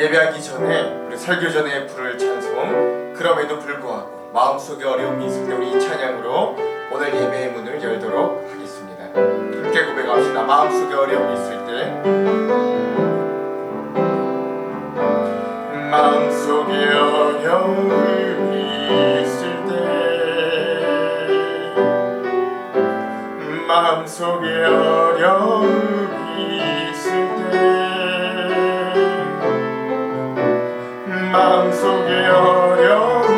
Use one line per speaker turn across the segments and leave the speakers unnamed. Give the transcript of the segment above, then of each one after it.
예배하기 전에 우리 설교 전에 부를 찬송, 그럼에도 불구하고 마음속에 어려움이 있을 때 우리 이 찬양으로 오늘 예배의 문을 열도록 하겠습니다. 함께 고백합시다. 마음속에 어려움이 있을 때, 마음속에 어려움이 있을 때, 마음속에 어려움이 있을 때, 마음속에 어려움이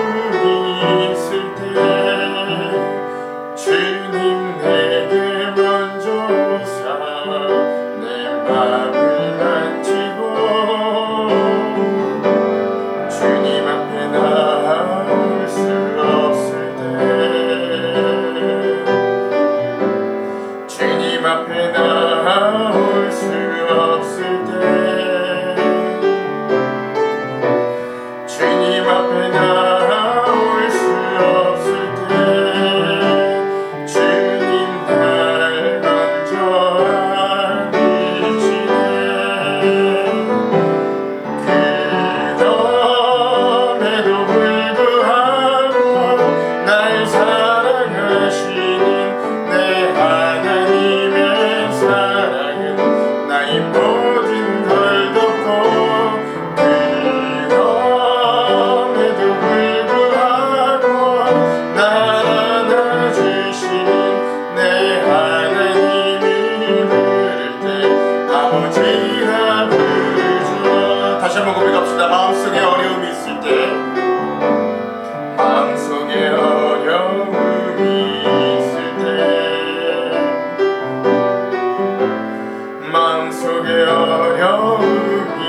있을 때 주님 내게 먼저 오사 내 맘을 만지고 주님 앞에 나올 수 없을 때, 주님 앞에 나올 수 없을 때, 주님 앞에 나올 수 없을 때 주님 날 먼저 알리시네. 그럼에도 불구하고 날 사랑하시는 내 하나님의 사랑은 나의 모든 걸 덮고, 다시 한번 고백합시다. 마음속에 어려움이 있을 때, 마음속에 어려움이 있을 때, 마음속에 어려움이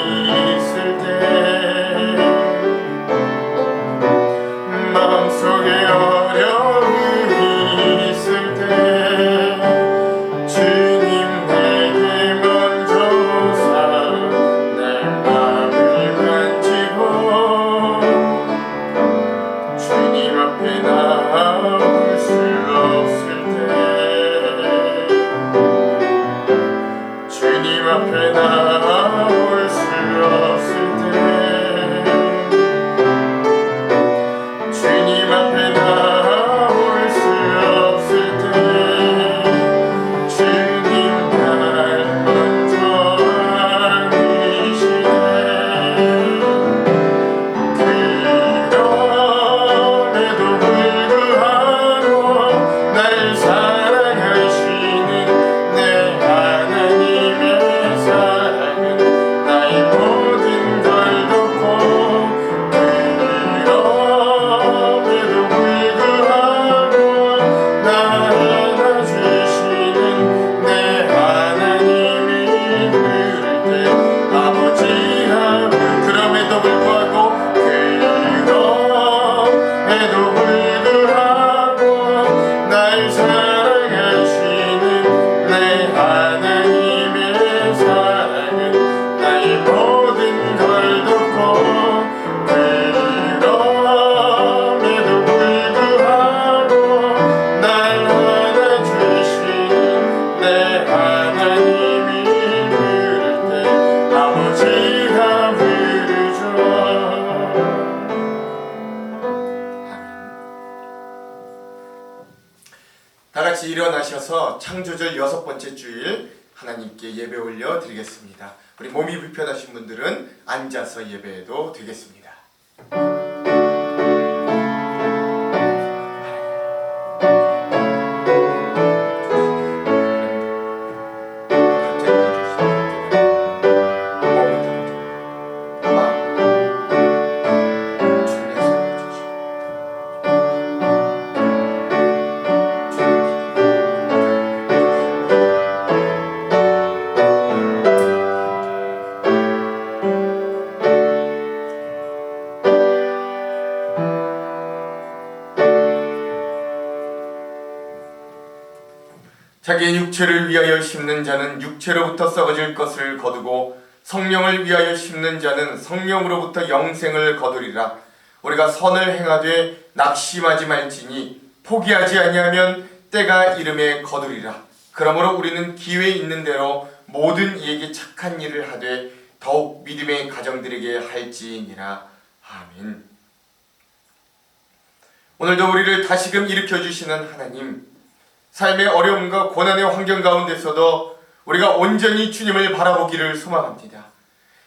있을 때, 마음속에 어려움이 있을 때 주님 내게 먼저 오사 내 맘을 만지고 주님 앞에 나올 수 없을 때, 주님 앞에 나올 수 없을 때, 주님 앞에 나올 수 없을 때 주님 날 먼저 알리시네. 그럼에도 불구하고 날 사랑하시는 내 하나님의 사랑은 나의 모든 걸 덮고, 그럼에도 불구하고 날 안아주시는 내 하나님이 부를 때 아버지 하고, 그럼에도 불구하고 날 사랑하시는 내 하나님의 사랑은 나의 모든 걸 덮고, 그럼에도 불구하고 날 안아주시는 내 하나님이 부를 때 아버지가 부르죠. 다같이 일어나셔서 창조절 6번째 주일 하나님께 예배 올려 드리겠습니다. 우리 몸이 불편하신 분들은 앉아서 예배해도 되겠습니다. 자기의 육체를 위하여 심는 자는 육체로부터 썩어질 것을 거두고 성령을 위하여 심는 자는 성령으로부터 영생을 거두리라. 우리가 선을 행하되 낙심하지 말지니 포기하지 아니하면 때가 이름에 거두리라. 그러므로 우리는 기회 있는 대로 모든 이에게 착한 일을 하되 더욱 믿음의 가정들에게 할지니라. 아멘. 오늘도 우리를 다시금 일으켜주시는 하나님, 삶의 어려움과 고난의 환경 가운데서도 우리가 온전히 주님을 바라보기를 소망합니다.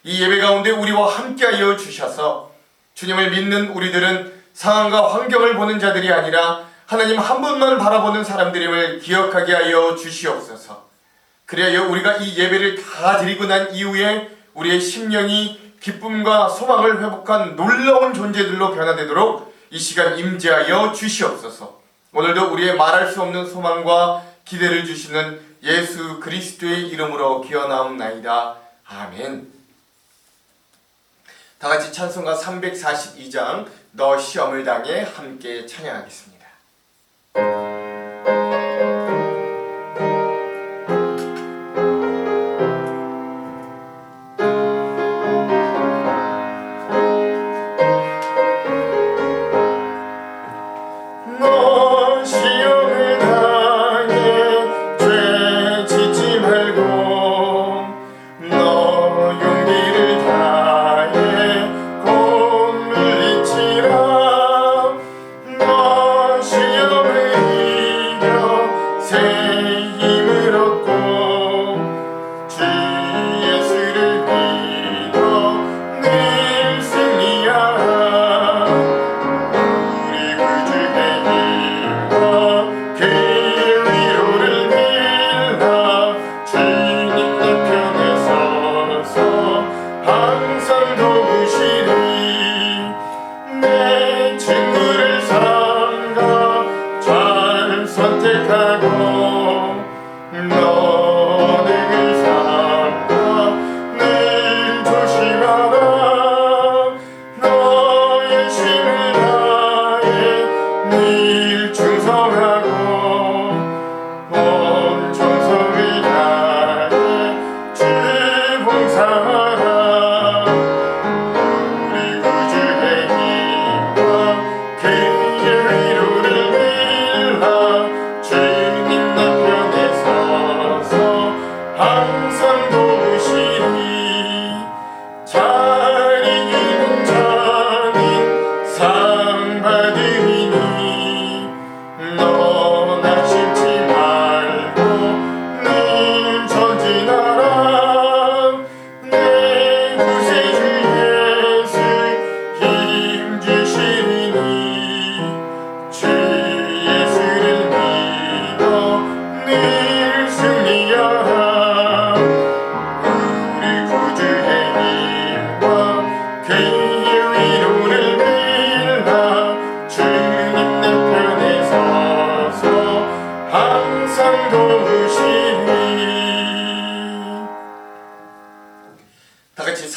이 예배 가운데 우리와 함께하여 주셔서 주님을 믿는 우리들은 상황과 환경을 보는 자들이 아니라 하나님 한 분만 바라보는 사람들임을 기억하게 하여 주시옵소서. 그리하여 우리가 이 예배를 다 드리고 난 이후에 우리의 심령이 기쁨과 소망을 회복한 놀라운 존재들로 변화되도록 이 시간 임재하여 주시옵소서. 오늘도 우리의 말할 수 없는 소망과 기대를 주시는 예수 그리스도의 이름으로 기원하옵나이다. 아멘. 다같이 찬송가 342장 너 시험을 당해 함께 찬양하겠습니다.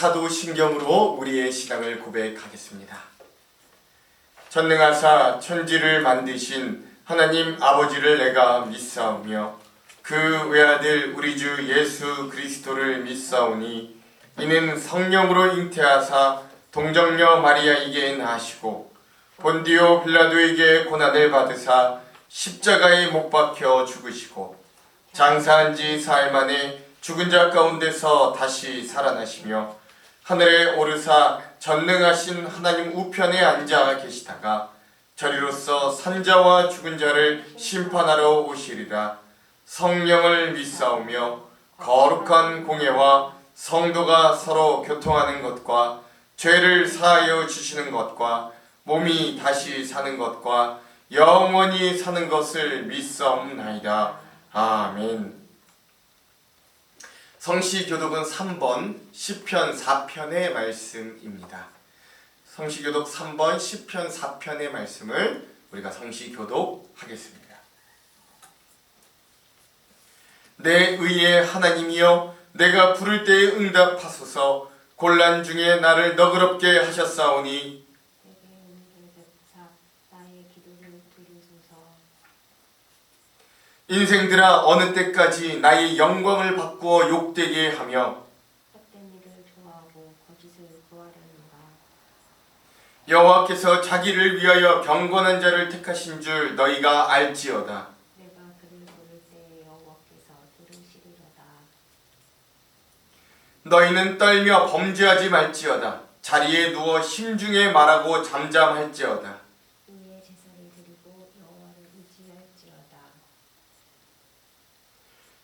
사도신경으로 우리의 신앙을 고백하겠습니다. 전능하사 천지를 만드신 하나님 아버지를 내가 믿사오며 그 외아들 우리 주 예수 그리스도를 믿사오니 이는 성령으로 잉태하사 동정녀 마리아에게 나시고 본디오 빌라도에게 고난을 받으사 십자가에 못 박혀 죽으시고 장사한 지 사흘 만에 죽은 자 가운데서 다시 살아나시며 하늘에 오르사 전능하신 하나님 우편에 앉아 계시다가 저리로서 산자와 죽은 자를 심판하러 오시리라. 성령을 믿사오며 거룩한 공예와 성도가 서로 교통하는 것과 죄를 사하여 주시는 것과 몸이 다시 사는 것과 영원히 사는 것을 믿사옵나이다. 아멘. 성시교독은 3번 시편 4편의 말씀입니다. 성시교독 3번 시편 4편의 말씀을 우리가 성시교독하겠습니다. 내 의의 하나님이여 내가 부를 때에 응답하소서. 곤란 중에 나를 너그럽게 하셨사오니 인생들아 어느 때까지 나의 영광을 바꾸어 욕되게 하며 여호와께서 자기를 위하여 경건한 자를 택하신 줄 너희가 알지어다. 너희는 떨며 범죄하지 말지어다. 자리에 누워 심중에 말하고 잠잠할지어다.
우리의 제사를 드리고 여호와를 의지할지어다.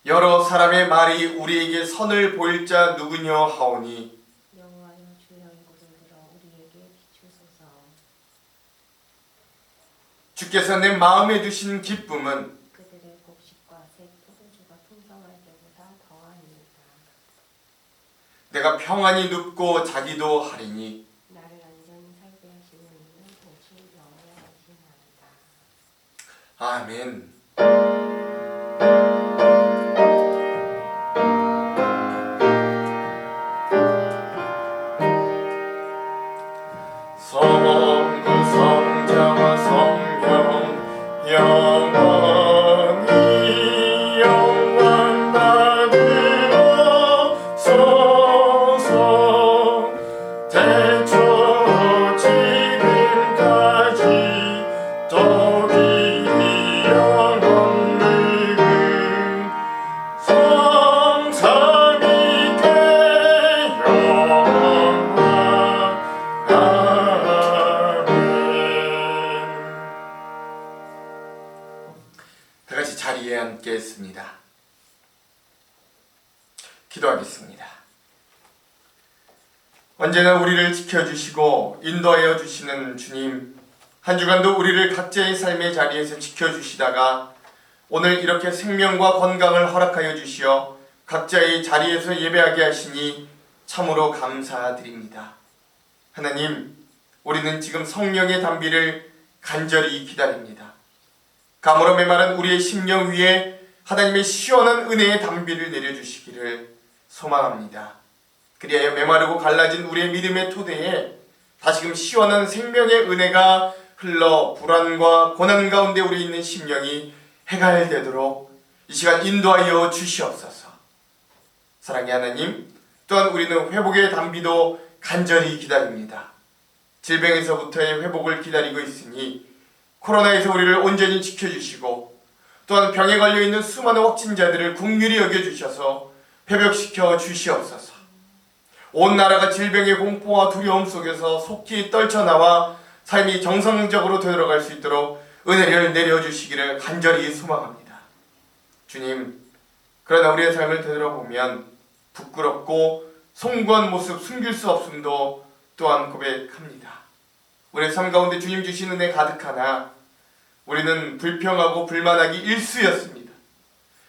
여러 사람의 말이 우리에게 선을 보일 자 누구냐 하오니
여호와여 주의 얼굴을 들어 우리에게 비추소서.
주께서 내 마음에 두신 기쁨은
그들의 곡식과 새 포도주가 풍성할 때보다 더하니이다.
내가 평안히 눕고 자기도 하리니
나를 안전히 살게 하시는 이는 오직 여호와이시나이다.
아멘. 성부 성자와 성령 영원히 영원 받으옵소서. 태초 지금까지 더기 영원 늙은 성삼위께 영원하 다 같이 자리에 앉겠습니다. 기도하겠습니다. 언제나 우리를 지켜주시고 인도하여 주시는 주님, 한 주간도 우리를 각자의 삶의 자리에서 지켜주시다가 오늘 이렇게 생명과 건강을 허락하여 주시어 각자의 자리에서 예배하게 하시니 참으로 감사드립니다. 하나님, 우리는 지금 성령의 단비를 간절히 기다립니다. 가물어 메마른 우리의 심령 위에 하나님의 시원한 은혜의 단비를 내려주시기를 소망합니다. 그리하여 메마르고 갈라진 우리의 믿음의 토대에 다시금 시원한 생명의 은혜가 흘러 불안과 고난 가운데 우리 있는 심령이 해갈되도록 이 시간 인도하여 주시옵소서. 사랑의 하나님, 또한 우리는 회복의 단비도 간절히 기다립니다. 질병에서부터의 회복을 기다리고 있으니 코로나에서 우리를 온전히 지켜주시고 또한 병에 걸려있는 수많은 확진자들을 긍휼히 여겨주셔서 회복시켜 주시옵소서. 온 나라가 질병의 공포와 두려움 속에서 속히 떨쳐나와 삶이 정상적으로 되돌아갈 수 있도록 은혜를 내려주시기를 간절히 소망합니다. 주님, 그러나 우리의 삶을 되돌아보면 부끄럽고 송구한 모습 숨길 수 없음도 또한 고백합니다. 우리의 삶 가운데 주님 주신 은혜 가득하나 우리는 불평하고 불만하기 일쑤였습니다.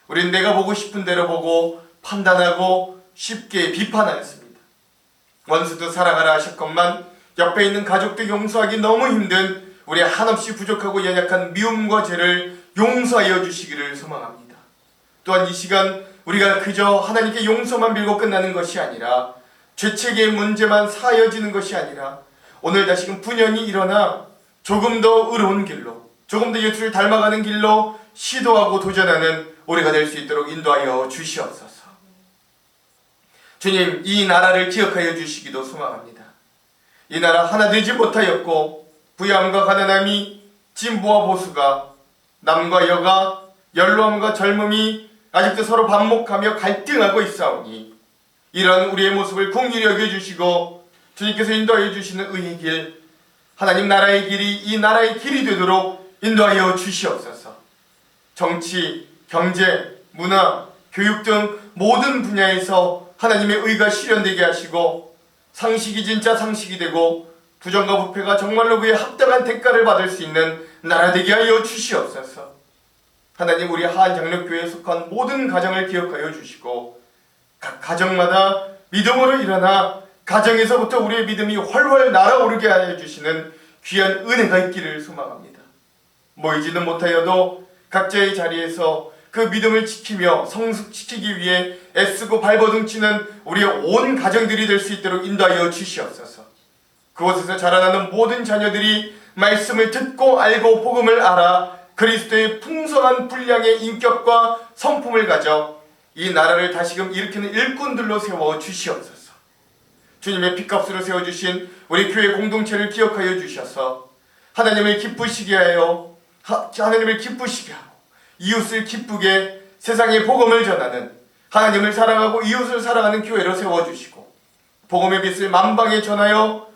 우리는 내가 보고 싶은 대로 보고 판단하고 쉽게 비판하였습니다. 원수도 사랑하라 하셨건만 옆에 있는 가족도 용서하기 너무 힘든 우리 한없이 부족하고 연약한 미움과 죄를 용서하여 주시기를 소망합니다. 또한 이 시간 우리가 그저 하나님께 용서만 빌고 끝나는 것이 아니라 죄책의 문제만 사여지는 것이 아니라 오늘 다시금 분연히 일어나 조금 더 의로운 길로, 조금 더 예수를 닮아가는 길로 시도하고 도전하는 우리가 될 수 있도록 인도하여 주시옵소서. 주님, 이 나라를 기억하여 주시기도 소망합니다. 이 나라 하나 되지 못하였고 부유함과 가난함이, 진보와 보수가, 남과 여가, 연로함과 젊음이 아직도 서로 반목하며 갈등하고 있사오니 이러한 우리의 모습을 긍휼히 여겨주시고 주님께서 인도하여 주시는 의의 길, 하나님 나라의 길이 이 나라의 길이 되도록 인도하여 주시옵소서. 정치, 경제, 문화, 교육 등 모든 분야에서 하나님의 의가 실현되게 하시고 상식이 진짜 상식이 되고 부정과 부패가 정말로 그에 합당한 대가를 받을 수 있는 나라 되게 하여 주시옵소서. 하나님, 우리 하안장로교회에 속한 모든 가정을 기억하여 주시고 각 가정마다 믿음으로 일어나 가정에서부터 우리의 믿음이 훨훨 날아오르게 하여 주시는 귀한 은혜가 있기를 소망합니다. 모이지는 못하여도 각자의 자리에서 그 믿음을 지키며 성숙시키기 위해 애쓰고 발버둥치는 우리의 온 가정들이 될 수 있도록 인도하여 주시옵소서. 그곳에서 자라나는 모든 자녀들이 말씀을 듣고 알고 복음을 알아 그리스도의 풍성한 분량의 인격과 성품을 가져 이 나라를 다시금 일으키는 일꾼들로 세워 주시옵소서. 주님의 핏값으로 세워주신 우리 교회 공동체를 기억하여 주셔서 하나님을 기쁘시게 하고 이웃을 기쁘게 세상에 복음을 전하는 하나님을 사랑하고 이웃을 사랑하는 교회로 세워주시고 복음의 빛을 만방에 전하여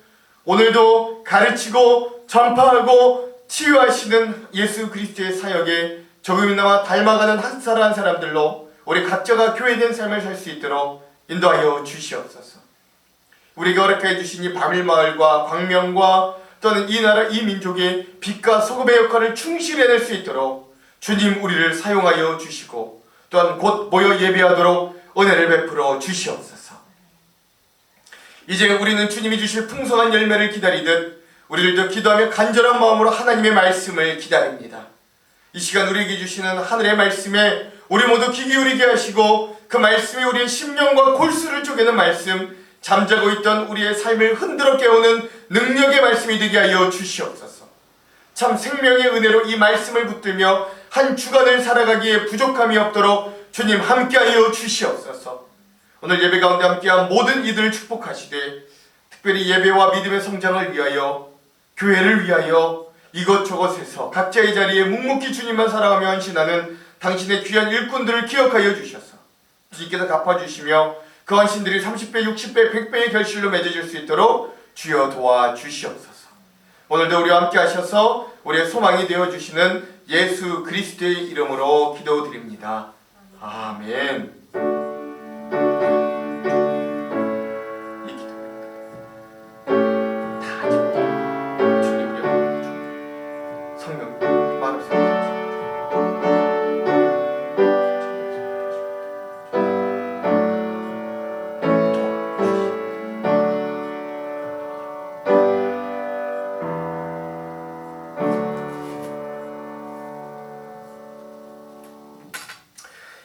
오늘도 가르치고 전파하고 치유하시는 예수 그리스도의 사역에 조금이나마 닮아가는 한 사람들로 우리 각자가 교회된 삶을 살 수 있도록 인도하여 주시옵소서. 우리에게 허락해 주신 이 바밀마을과 광명과 또는 이 나라 이 민족의 빛과 소금의 역할을 충실히 해낼 수 있도록 주님 우리를 사용하여 주시고 또한 곧 모여 예배하도록 은혜를 베풀어 주시옵소서. 이제 우리는 주님이 주실 풍성한 열매를 기다리듯 우리들도 기도하며 간절한 마음으로 하나님의 말씀을 기다립니다. 이 시간 우리에게 주시는 하늘의 말씀에 우리 모두 귀 기울이게 하시고 그 말씀이 우리의 심령과 골수를 쪼개는 말씀, 잠자고 있던 우리의 삶을 흔들어 깨우는 능력의 말씀이 되게 하여 주시옵소서. 참 생명의 은혜로 이 말씀을 붙들며 한 주간을 살아가기에 부족함이 없도록 주님 함께하여 주시옵소서. 오늘 예배 가운데 함께한 모든 이들을 축복하시되 특별히 예배와 믿음의 성장을 위하여 교회를 위하여 이것저것에서 각자의 자리에 묵묵히 주님만 사랑하며 헌신하는 당신의 귀한 일꾼들을 기억하여 주셔서 주님께서 갚아주시며 그 헌신들이 30배, 60배, 100배의 결실로 맺어질 수 있도록 주여 도와주시옵소서. 오늘도 우리와 함께 하셔서 우리의 소망이 되어주시는 예수 그리스도의 이름으로 기도드립니다. 아멘. 이 기도 다 주님 이름으로 성령 말하세요.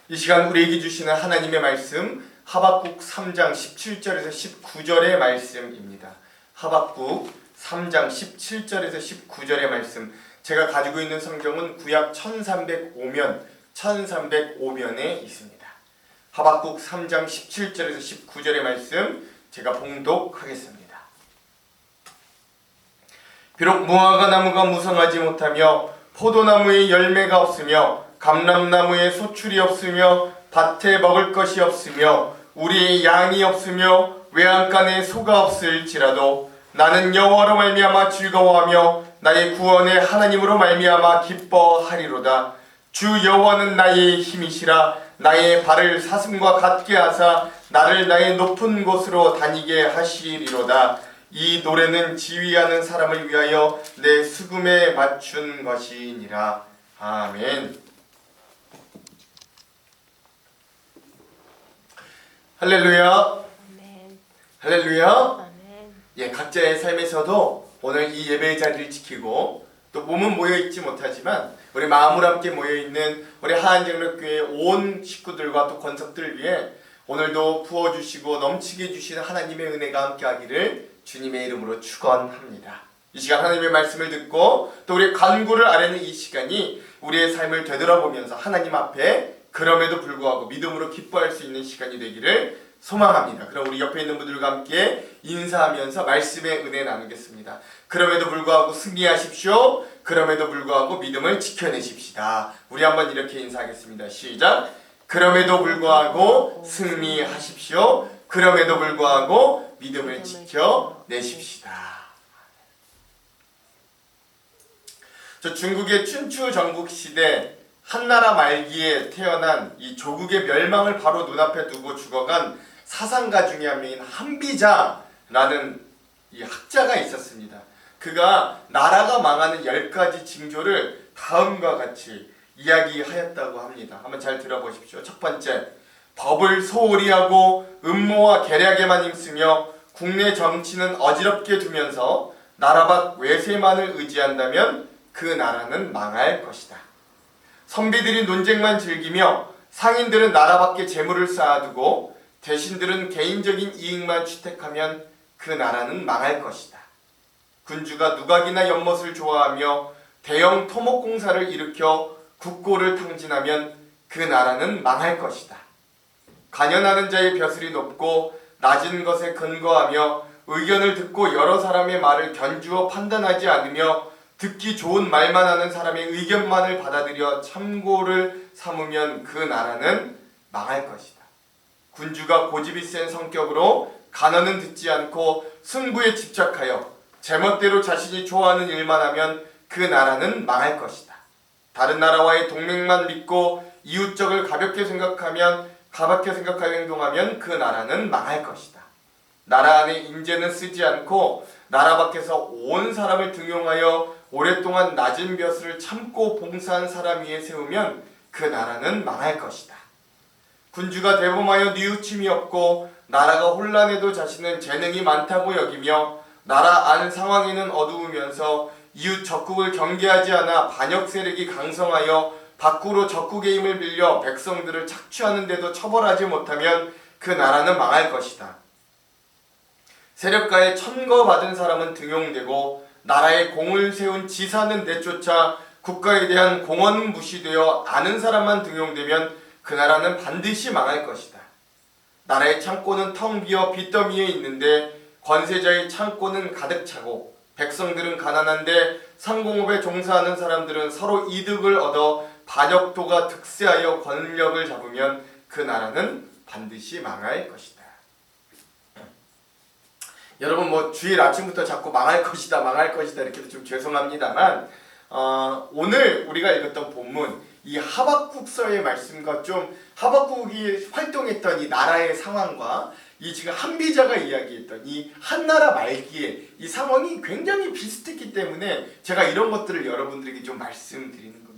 이 시간 우리에게 주시는 하나님의 말씀 하박국 3장 17절에서 19절의 말씀입니다. 하박국 3장 17절에서 19절의 말씀, 제가 가지고 있는 성경은 구약 1305면에 있습니다. 하박국 3장 17절에서 19절의 말씀 제가 봉독하겠습니다. 비록 무화과 나무가 무성하지 못하며 포도나무에 열매가 없으며 감람나무에 소출이 없으며 밭에 먹을 것이 없으며 우리의 양이 없으며 외양간에 소가 없을지라도 나는 여호와로 말미암아 즐거워하며 나의 구원의 하나님으로 말미암아 기뻐하리로다. 주 여호와는 나의 힘이시라. 나의 발을 사슴과 같게 하사 나를 나의 높은 곳으로 다니게 하시리로다. 이 노래는 지휘하는 사람을 위하여 내 수금에 맞춘 것이니라. 아멘. 할렐루야.
아멘.
할렐루야.
아멘.
예, 각자의 삶에서도 오늘 이 예배의 자리를 지키고 또 몸은 모여있지 못하지만 우리 마음으로 함께 모여있는 우리 하안장로교회 온 식구들과 또 권석들을 위해 오늘도 부어주시고 넘치게 해주시는 하나님의 은혜가 함께하기를 주님의 이름으로 축원합니다. 이 시간 하나님의 말씀을 듣고 또 우리의 간구를 아뢰는 이 시간이 우리의 삶을 되돌아보면서 하나님 앞에 그럼에도 불구하고 믿음으로 기뻐할 수 있는 시간이 되기를 소망합니다. 그럼 우리 옆에 있는 분들과 함께 인사하면서 말씀의 은혜 나누겠습니다. 그럼에도 불구하고 승리하십시오. 그럼에도 불구하고 믿음을 지켜내십시다. 우리 한번 이렇게 인사하겠습니다. 시작. 그럼에도 불구하고 승리하십시오. 그럼에도 불구하고 믿음을 지켜내십시다. 저 중국의 춘추 전국 시대 한나라 말기에 태어난 이 조국의 멸망을 바로 눈앞에 두고 죽어간 사상가 중에 한 명인 한비자라는 이 학자가 있었습니다. 그가 나라가 망하는 10가지 징조를 다음과 같이 이야기하였다고 합니다. 한번 잘 들어보십시오. 첫 번째, 법을 소홀히 하고 음모와 계략에만 힘쓰며 국내 정치는 어지럽게 두면서 나라 밖 외세만을 의지한다면 그 나라는 망할 것이다. 선비들이 논쟁만 즐기며 상인들은 나라 밖에 재물을 쌓아두고 대신들은 개인적인 이익만 취택하면 그 나라는 망할 것이다. 군주가 누각이나 연못을 좋아하며 대형 토목공사를 일으켜 국고를 탕진하면 그 나라는 망할 것이다. 간연하는 자의 벼슬이 높고 낮은 것에 근거하며 의견을 듣고 여러 사람의 말을 견주어 판단하지 않으며 듣기 좋은 말만 하는 사람의 의견만을 받아들여 참고를 삼으면 그 나라는 망할 것이다. 군주가 고집이 센 성격으로 간언은 듣지 않고 승부에 집착하여 제멋대로 자신이 좋아하는 일만 하면 그 나라는 망할 것이다. 다른 나라와의 동맹만 믿고 이웃적을 가볍게 생각하여 행동하면 그 나라는 망할 것이다. 나라 안에 인재는 쓰지 않고 나라 밖에서 온 사람을 등용하여 오랫동안 낮은 벼슬을 참고 봉사한 사람 위에 세우면 그 나라는 망할 것이다. 군주가 대범하여 뉘우침이 없고 나라가 혼란해도 자신은 재능이 많다고 여기며 나라 안 상황에는 어두우면서 이웃 적국을 경계하지 않아 반역 세력이 강성하여 밖으로 적국의 힘을 빌려 백성들을 착취하는데도 처벌하지 못하면 그 나라는 망할 것이다. 세력가에 천거받은 사람은 등용되고 나라에 공을 세운 지사는 내쫓아 국가에 대한 공언 무시되어 아는 사람만 등용되면 그 나라는 반드시 망할 것이다. 나라의 창고는 텅 비어 빚더미에 있는데 관세자의 창고는 가득 차고 백성들은 가난한데 상공업에 종사하는 사람들은 서로 이득을 얻어 반역도가 득세하여 권력을 잡으면 그 나라는 반드시 망할 것이다. 여러분 뭐 주일 아침부터 자꾸 망할 것이다 이렇게 좀 죄송합니다만 오늘 우리가 읽었던 본문 이 하박국서의 말씀과 좀 하박국이 활동했던 이 나라의 상황과 이 지금 한비자가 이야기했던 이 한나라 말기에 이 상황이 굉장히 비슷했기 때문에 제가 이런 것들을 여러분들에게 좀 말씀드리는 겁니다.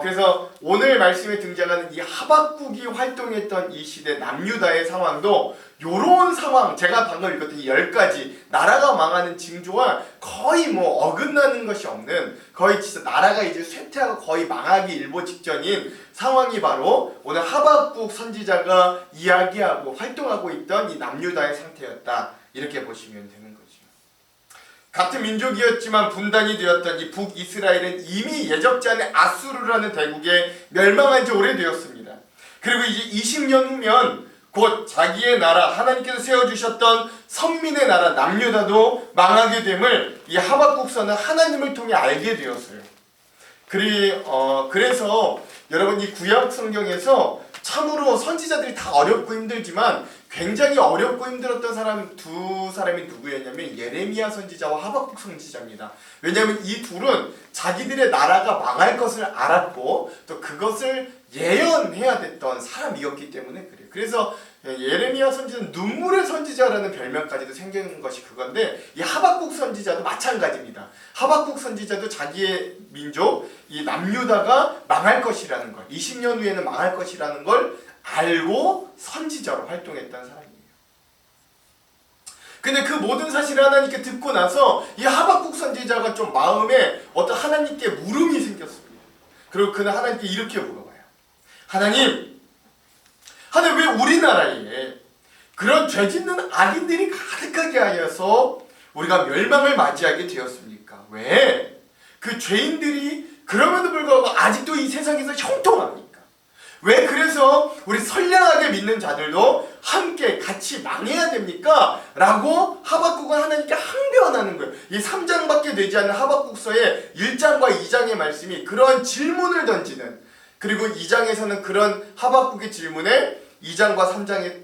그래서 오늘 말씀에 등장하는 이 하박국이 활동했던 이 시대 남유다의 상황도 요런 상황, 제가 방금 읽었던 이 10가지 나라가 망하는 징조와 거의 뭐 어긋나는 것이 없는, 거의 진짜 나라가 이제 쇠퇴하고 거의 망하기 일보 직전인 상황이 바로 오늘 하박국 선지자가 이야기하고 활동하고 있던 이 남유다의 상태였다, 이렇게 보시면 되는 거죠. 같은 민족이었지만 분단이 되었던 이 북이스라엘은 이미 예적지 않은 아수르라는 대국에 멸망한 지 오래되었습니다. 그리고 이제 20년 후면 곧 자기의 나라, 하나님께서 세워주셨던 선민의 나라 남유다도 망하게 됨을 이 하박국서는 하나님을 통해 알게 되었어요. 그래서 여러분 이 구약 성경에서 참으로 선지자들이 다 어렵고 힘들지만 굉장히 어렵고 힘들었던 사람 두 사람이 누구였냐면 예레미야 선지자와 하박국 선지자입니다. 왜냐하면 이 둘은 자기들의 나라가 망할 것을 알았고 또 그것을 예언해야 됐던 사람이었기 때문에 그래요. 그래서 예레미야 선지자는 눈물의 선지자라는 별명까지도 생기는 것이 그건데 이 하박국 선지자도 마찬가지입니다. 하박국 선지자도 자기의 민족 이 남유다가 망할 것이라는 걸, 20년 후에는 망할 것이라는 걸 알고 선지자로 활동했던 사람이에요. 근데 그 모든 사실을 하나님께 듣고 나서 이 하박국 선지자가 좀 마음에 어떤 하나님께 물음이 생겼습니다. 그리고 그는 하나님께 이렇게 물어봐요. 하나님 왜 우리나라에 그런 죄짓는 악인들이 가득하게 하여서 우리가 멸망을 맞이하게 되었습니까? 왜? 그 죄인들이 그럼에도 불구하고 아직도 이 세상에서 형통합니까? 왜 그래서 우리 선량하게 믿는 자들도 함께 같이 망해야 됩니까? 라고 하박국은 하나님께 항변하는 거예요. 이 3장밖에 되지 않는 하박국서의 1장과 2장의 말씀이 그런 질문을 던지는, 그리고 2장에서는 그런 하박국의 질문에 2장과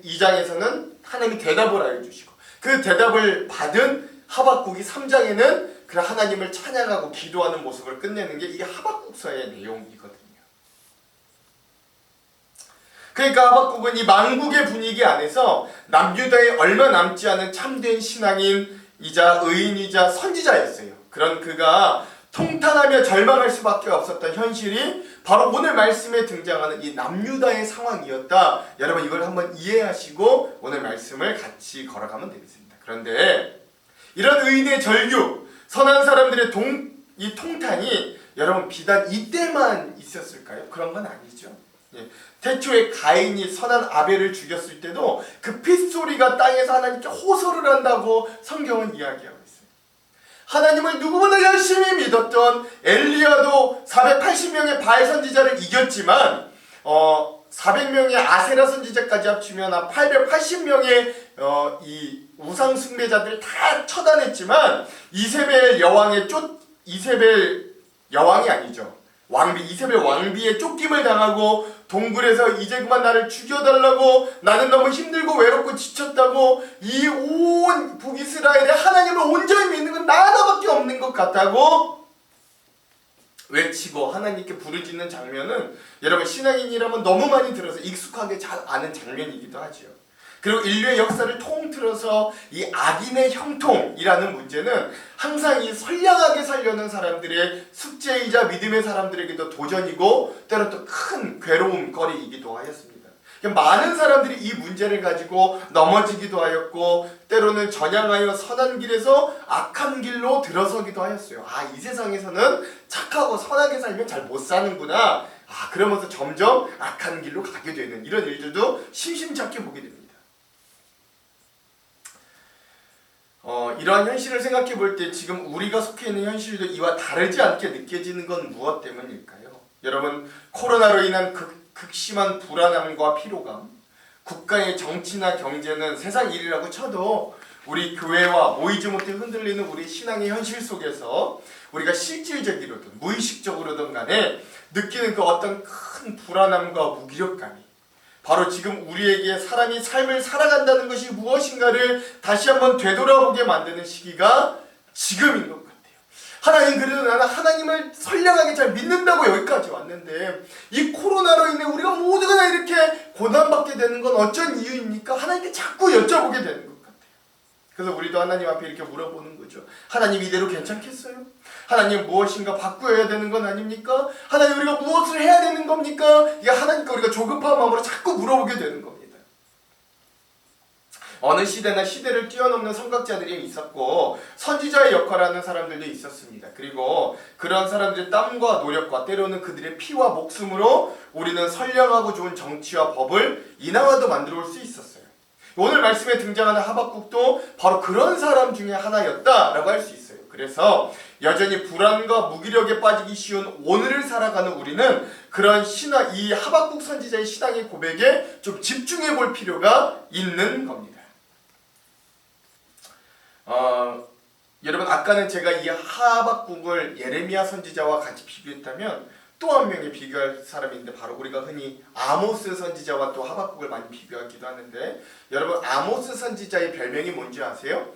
2장에서는 하나님이 대답을 알려주시고 그 대답을 받은 하박국이 3장에는 그 하나님을 찬양하고 기도하는 모습을 끝내는 게 이 하박국서의 내용이거든요. 그러니까 하박국은 이 망국의 분위기 안에서 남유다에 얼마 남지 않은 참된 신앙인이자 의인이자 선지자였어요. 그런 그가 통탄하며 절망할 수밖에 없었던 현실이 바로 오늘 말씀에 등장하는 이 남유다의 상황이었다. 여러분 이걸 한번 이해하시고 오늘 말씀을 같이 걸어가면 되겠습니다. 그런데 이런 의인의 절규, 선한 사람들의 이 통탄이 여러분 비단 이때만 있었을까요? 그런 건 아니죠. 태초에 가인이 선한 아벨을 죽였을 때도 그 핏소리가 땅에서 하나님께 호소를 한다고 성경은 이야기하고 있어요. 하나님을 누구보다 열심히 믿었던 엘리야도 480명의 바알 선지자를 이겼지만 400명의 아세라 선지자까지 합치면 한 880명의 이 우상 숭배자들을 다 처단했지만 이세벨 여왕이 아니죠. 이세벨 왕비의 쫓김을 당하고 동굴에서 이제 그만 나를 죽여달라고, 나는 너무 힘들고 외롭고 지쳤다고, 이 온 북이스라엘에 하나님을 온전히 믿는 건 나 하나밖에 없는 것 같다고 외치고 하나님께 부르짖는 장면은 여러분 신앙인이라면 너무 많이 들어서 익숙하게 잘 아는 장면이기도 하지요. 그리고 인류의 역사를 통틀어서 이 악인의 형통이라는 문제는 항상 이 선량하게 살려는 사람들의 숙제이자 믿음의 사람들에게도 도전이고 때로 또 큰 괴로움 거리이기도 하였습니다. 많은 사람들이 이 문제를 가지고 넘어지기도 하였고 때로는 전향하여 선한 길에서 악한 길로 들어서기도 하였어요. 이 세상에서는 착하고 선하게 살면 잘 못 사는구나. 그러면서 점점 악한 길로 가게 되는 이런 일들도 심심찮게 보게 됩니다. 이러한 현실을 생각해 볼 때 지금 우리가 속해 있는 현실도 이와 다르지 않게 느껴지는 건 무엇 때문일까요? 여러분, 코로나로 인한 극심한 불안함과 피로감, 국가의 정치나 경제는 세상 일이라고 쳐도 우리 교회와 모이지 못해 흔들리는 우리 신앙의 현실 속에서 우리가 실질적으로든 무의식적으로든 간에 느끼는 그 어떤 큰 불안함과 무기력감이 바로 지금 우리에게 사람이 삶을 살아간다는 것이 무엇인가를 다시 한번 되돌아보게 만드는 시기가 지금인 것 같아요. 하나님, 그래도 나는 하나님을 선량하게 잘 믿는다고 여기까지 왔는데 이 코로나로 인해 우리가 모두가 다 이렇게 고난받게 되는 건 어쩐 이유입니까? 하나님께 자꾸 여쭤보게 되는 것 같아요. 그래서 우리도 하나님 앞에 이렇게 물어보는 거죠. 하나님, 이대로 괜찮겠어요? 하나님, 무엇인가 바꾸어야 되는 건 아닙니까? 하나님, 우리가 무엇을 해야 되는 겁니까? 이게 하나님께 우리가 조급한 마음으로 자꾸 물어보게 되는 겁니다. 어느 시대나 시대를 뛰어넘는 선각자들이 있었고 선지자의 역할을 하는 사람들도 있었습니다. 그리고 그런 사람들의 땀과 노력과 때로는 그들의 피와 목숨으로 우리는 선량하고 좋은 정치와 법을 인하와도 만들어 올 수 있었어요. 오늘 말씀에 등장하는 하박국도 바로 그런 사람 중에 하나였다라고 할 수 있어요. 그래서 여전히 불안과 무기력에 빠지기 쉬운 오늘을 살아가는 우리는 그런 이 하박국 선지자의 신앙의 고백에 좀 집중해 볼 필요가 있는 겁니다. 여러분, 아까는 제가 이 하박국을 예레미야 선지자와 같이 비교했다면 또 한 명의 비교할 사람이 있는데 바로 우리가 흔히 아모스 선지자와 또 하박국을 많이 비교하기도 하는데, 여러분, 아모스 선지자의 별명이 뭔지 아세요?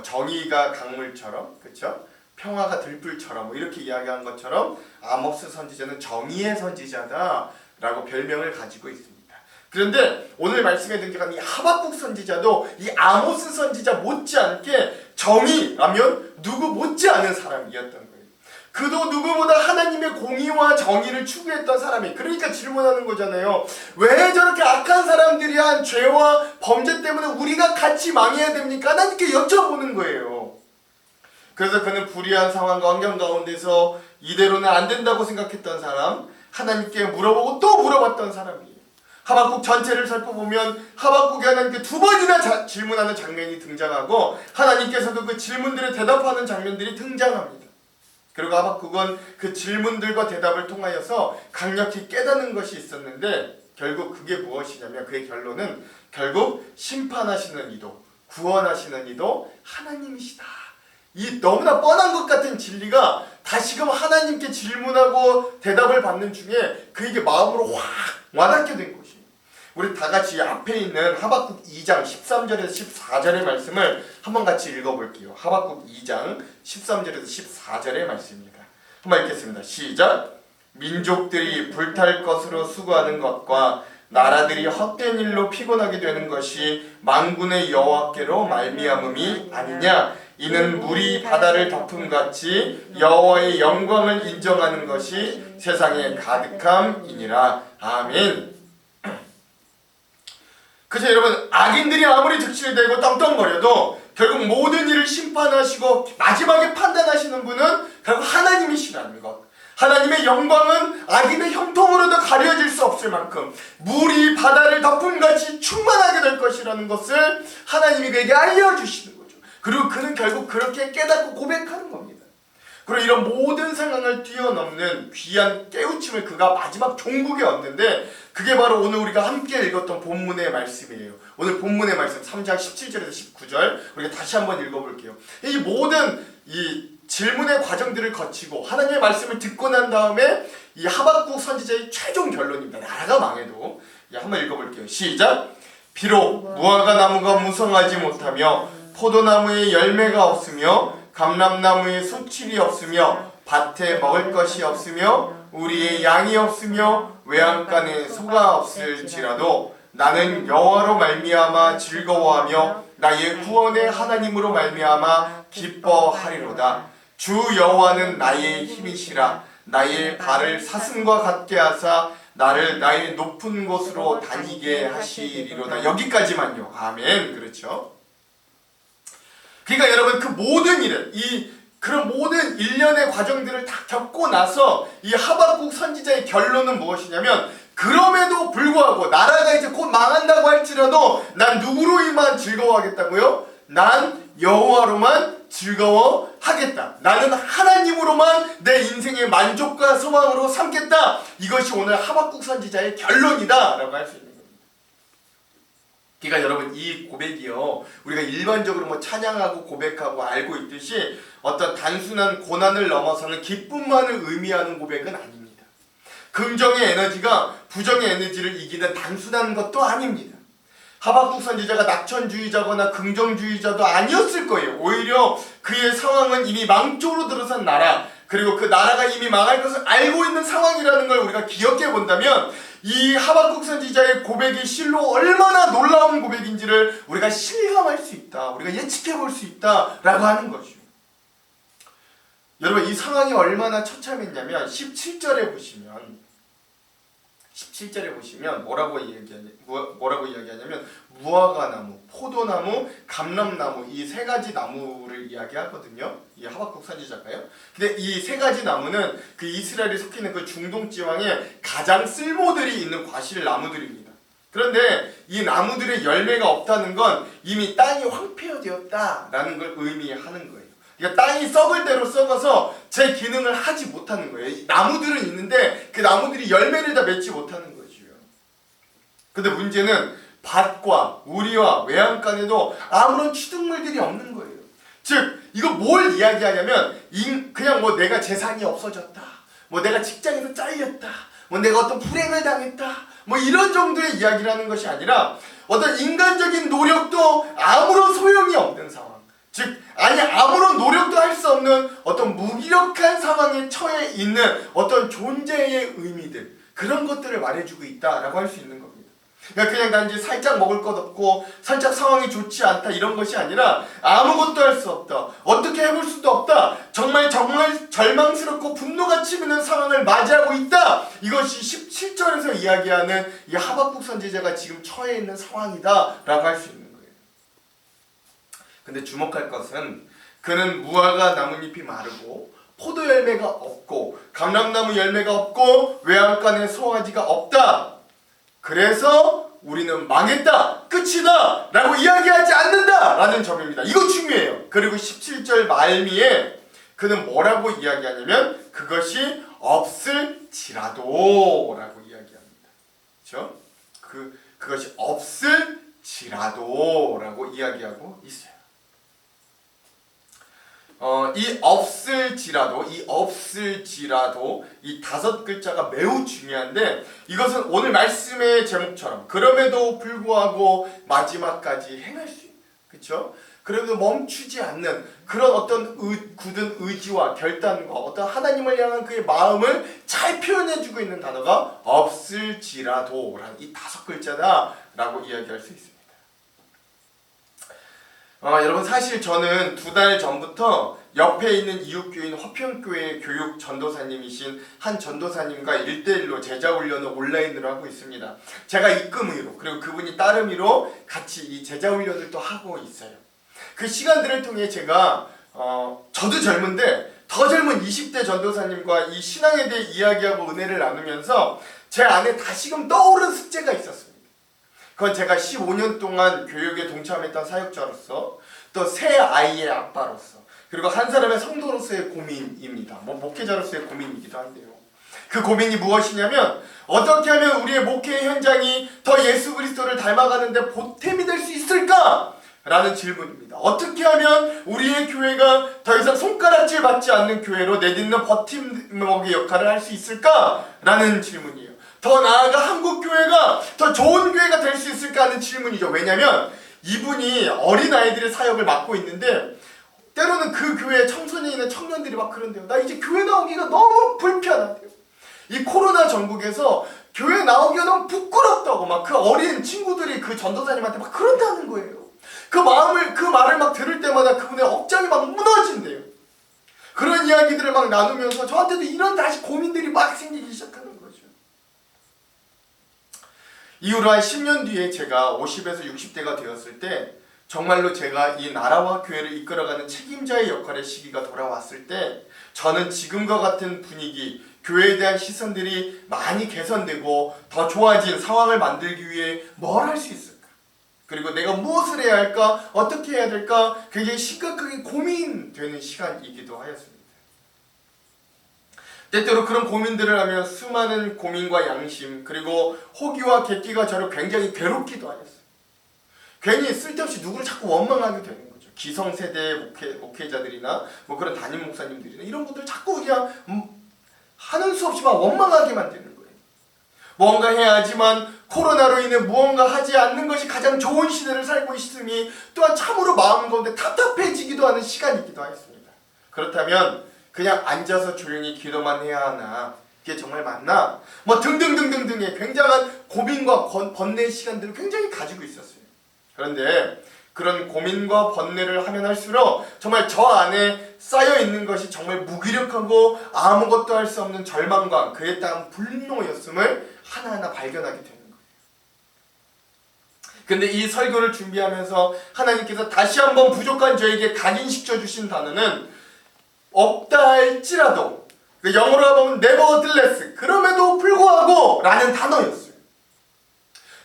정의가 강물처럼, 그렇죠? 평화가 들불처럼 이렇게 이야기한 것처럼 아모스 선지자는 정의의 선지자다라고 별명을 가지고 있습니다. 그런데 오늘 말씀에 등장한 이 하박국 선지자도 이 아모스 선지자 못지않게 정의라면 누구 못지않은 사람이었던 거예요. 그도 누구보다 하나님의 공의와 정의를 추구했던 사람이, 그러니까 질문하는 거잖아요. 왜 저렇게 악한 사람들이 한 죄와 범죄 때문에 우리가 같이 망해야 됩니까? 하나님께 여쭤보는 거예요. 그래서 그는 불의한 상황과 환경 가운데서 이대로는 안 된다고 생각했던 사람, 하나님께 물어보고 또 물어봤던 사람이에요. 하박국 전체를 살펴보면 하박국이 하나님께 2번이나 질문하는 장면이 등장하고 하나님께서도 그 질문들에 대답하는 장면들이 등장합니다. 그리고 하박국은 그 질문들과 대답을 통하여서 강력히 깨닫는 것이 있었는데 결국 그게 무엇이냐면 그의 결론은 결국 심판하시는 이도 구원하시는 이도 하나님이시다. 이 너무나 뻔한 것 같은 진리가 다시금 하나님께 질문하고 대답을 받는 중에 그에게 마음으로 확 와닿게 된 것입니다. 우리 다 같이 앞에 있는 하박국 2장 13절에서 14절의 말씀을 한번 같이 읽어볼게요. 하박국 2장 13절에서 14절의 말씀입니다. 한번 읽겠습니다. 시작! 민족들이 불탈 것으로 수고하는 것과 나라들이 헛된 일로 피곤하게 되는 것이 만군의 여호와께로 말미암음이 아니냐. 이는 물이 바다를 덮음같이 여호와의 영광을 인정하는 것이 세상에 가득함이니라. 아멘. 그래서 여러분, 악인들이 아무리 득실되고 떵떵거려도 결국 모든 일을 심판하시고 마지막에 판단하시는 분은 결국 하나님이시라는 것. 하나님의 영광은 악인의 형통으로도 가려질 수 없을 만큼 물이 바다를 덮음같이 충만하게 될 것이라는 것을 하나님이 그에게 알려주시는 거죠. 그리고 그는 결국 그렇게 깨닫고 고백하는 겁니다. 그리고 이런 모든 상황을 뛰어넘는 귀한 깨우침을 그가 마지막 종국에 얻는데 그게 바로 오늘 우리가 함께 읽었던 본문의 말씀이에요. 오늘 본문의 말씀 3장 17절에서 19절 우리가 다시 한번 읽어볼게요. 이 모든 이 질문의 과정들을 거치고 하나님의 말씀을 듣고 난 다음에 이 하박국 선지자의 최종 결론입니다. 나라가 망해도. 한번 읽어볼게요. 시작. 비록 무화과 나무가 무성하지 못하며 포도나무에 열매가 없으며 감람나무에 수칠이 없으며 밭에 먹을 것이 없으며 우리의 양이 없으며 외양간에 소가 없을지라도 나는 여호와로 말미암아 즐거워하며 나의 구원의 하나님으로 말미암아 기뻐하리로다. 주 여호와는 나의 힘이시라. 나의 발을 사슴과 같게 하사 나를 나의 높은 곳으로 다니게 하시리로다. 여기까지만요. 아멘. 그렇죠? 그러니까 여러분, 그 모든 일을, 그런 모든 일련의 과정들을 다 겪고 나서 이 하박국 선지자의 결론은 무엇이냐면, 그럼에도 불구하고 나라가 이제 곧 망한다고 할지라도 난 누구로만 즐거워하겠다고요? 난 여호와로만 즐거워하겠다. 나는 하나님으로만 내 인생의 만족과 소망으로 삼겠다. 이것이 오늘 하박국 선지자의 결론이다 라고 할 수 있는 겁니다. 그러니까 여러분, 이 고백이요, 우리가 일반적으로 뭐 찬양하고 고백하고 알고 있듯이 어떤 단순한 고난을 넘어서는 기쁨만을 의미하는 고백은 아닙니다. 긍정의 에너지가 부정의 에너지를 이기는 단순한 것도 아닙니다. 하박국 선지자가 낙천주의자거나 긍정주의자도 아니었을 거예요. 오히려 그의 상황은 이미 망조로 들어선 나라, 그리고 그 나라가 이미 망할 것을 알고 있는 상황이라는 걸 우리가 기억해 본다면 이 하박국 선지자의 고백이 실로 얼마나 놀라운 고백인지를 우리가 실감할 수 있다, 우리가 예측해 볼 수 있다라고 하는 것이죠. 여러분, 이 상황이 얼마나 처참했냐면 17절에 보시면 뭐라고 이야기하냐면 무화과 나무, 포도나무, 감람나무, 이 세 가지 나무를 이야기하거든요. 이 하박국 선지자가요. 근데 이 세 가지 나무는 그 이스라엘이 속해 있는 그 중동 지방에 가장 쓸모들이 있는 과실 나무들입니다. 그런데 이 나무들의 열매가 없다는 건 이미 땅이 황폐화되었다라는 걸 의미하는 거예요. 그러니까 땅이 썩을 대로 썩어서 제 기능을 하지 못하는 거예요. 나무들은 있는데 그 나무들이 열매를 다 맺지 못하는 거죠. 근데 문제는 밭과 우리와 외양간에도 아무런 취득물들이 없는 거예요. 즉, 이거 뭘 이야기하냐면 그냥 뭐 내가 재산이 없어졌다, 뭐 내가 직장에서 잘렸다, 뭐 내가 어떤 불행을 당했다, 뭐 이런 정도의 이야기를 하는 것이 아니라 어떤 인간적인 노력도 아무런 소용이 없는 상황, 즉 아무런 노력도 할 수 없는 어떤 무기력한 상황에 처해 있는 어떤 존재의 의미들, 그런 것들을 말해주고 있다라고 할 수 있는 겁니다. 그러니까 그냥 단지 살짝 먹을 것 없고 살짝 상황이 좋지 않다 이런 것이 아니라 아무것도 할 수 없다, 어떻게 해볼 수도 없다, 정말 절망스럽고 분노가 치미는 상황을 맞이하고 있다. 이것이 17절에서 이야기하는 이 하박국 선지자가 지금 처해 있는 상황이다 라고 할 수 있는 거예요. 근데 주목할 것은 그는 무화과 나뭇잎이 마르고 포도 열매가 없고 감람나무 열매가 없고 외양간에 송아지가 없다, 그래서 우리는 망했다, 끝이다 라고 이야기하지 않는다 라는 점입니다. 이거 중요해요. 그리고 17절 말미에 그는 뭐라고 이야기하냐면 그것이 없을지라도 라고 이야기합니다. 그렇죠? 그것이 없을지라도 라고 이야기하고 있어요. 이 없을지라도, 이 다섯 글자가 매우 중요한데, 이것은 오늘 말씀의 제목처럼 그럼에도 불구하고 마지막까지 행할 수 있는, 그렇죠? 그래도 멈추지 않는 그런 어떤 굳은 의지와 결단과 어떤 하나님을 향한 그의 마음을 잘 표현해주고 있는 단어가 없을지라도라는 이 다섯 글자다라고 이야기할 수 있습니다. 여러분, 사실 저는 2달 전부터 옆에 있는 이웃교인 화평교회 교육 전도사님이신 한 전도사님과 1대1로 제자훈련을 온라인으로 하고 있습니다. 제가 입금의로, 그리고 그분이 따름의로 같이 이 제자훈련을 또 하고 있어요. 그 시간들을 통해 제가 저도 젊은데 더 젊은 20대 전도사님과 이 신앙에 대해 이야기하고 은혜를 나누면서 제 안에 다시금 떠오른 숙제가 있었습니다. 그건 제가 15년 동안 교육에 동참했던 사역자로서, 또 새 아이의 아빠로서, 그리고 한 사람의 성도로서의 고민입니다. 목회자로서의 고민이기도 한데요. 그 고민이 무엇이냐면, 어떻게 하면 우리의 목회 현장이 더 예수 그리스도를 닮아가는데 보탬이 될 수 있을까? 라는 질문입니다. 어떻게 하면 우리의 교회가 더 이상 손가락질 받지 않는 교회로 내딛는 버팀목의 역할을 할 수 있을까? 라는 질문이에요. 더 나아가 한국 교회가 더 좋은 교회가 될 수 있을까 하는 질문이죠. 왜냐하면 이분이 어린아이들의 사역을 맡고 있는데 때로는 그 교회에 청소년이 있는 청년들이 막 그런데요. 나 이제 교회 나오기가 너무 불편하대요. 이 코로나 전국에서 교회 나오기가 너무 부끄럽다고 막 그 어린 친구들이 그 전도사님한테 막 그런다는 거예요. 그 말을 막 들을 때마다 그분의 억장이 막 무너진대요. 그런 이야기들을 막 나누면서 저한테도 이런 다시 고민들이 막 생기기 시작하는 거죠. 이후로 한 10년 뒤에 제가 50에서 60대가 되었을 때 정말로 제가 이 나라와 교회를 이끌어가는 책임자의 역할의 시기가 돌아왔을 때 저는 지금과 같은 분위기, 교회에 대한 시선들이 많이 개선되고 더 좋아진 상황을 만들기 위해 뭘 할 수 있을까? 그리고 내가 무엇을 해야 할까? 어떻게 해야 될까? 굉장히 심각하게 고민되는 시간이기도 하였습니다. 때때로 그런 고민들을 하면 수많은 고민과 양심 그리고 호기와 객기가 저를 굉장히 괴롭기도 하였어요. 괜히 쓸데없이 누구를 자꾸 원망하게 되는 거죠. 기성세대 목회자들이나 뭐 그런 담임 목사님들이나 이런 분들 자꾸 그냥 하는 수 없이 막 원망하게만 되는 거예요. 뭔가 해야 하지만 코로나로 인해 무언가 하지 않는 것이 가장 좋은 시대를 살고 있으니 또한 참으로 마음 가운데 답답해지기도 하는 시간이기도 하였습니다. 그렇다면 그냥 앉아서 조용히 기도만 해야 하나? 그게 정말 맞나? 뭐 등등등등등의 굉장한 고민과 번뇌의 시간들을 굉장히 가지고 있었어요. 그런데 그런 고민과 번뇌를 하면 할수록 정말 저 안에 쌓여있는 것이 정말 무기력하고 아무것도 할 수 없는 절망과 그에 따른 분노였음을 하나하나 발견하게 되는 거예요. 근데 이 설교를 준비하면서 하나님께서 다시 한번 부족한 저에게 각인시켜 주신 단어는 없다 할지라도, 영어로 보면 nevertheless, 그럼에도 불구하고 라는 단어였어요.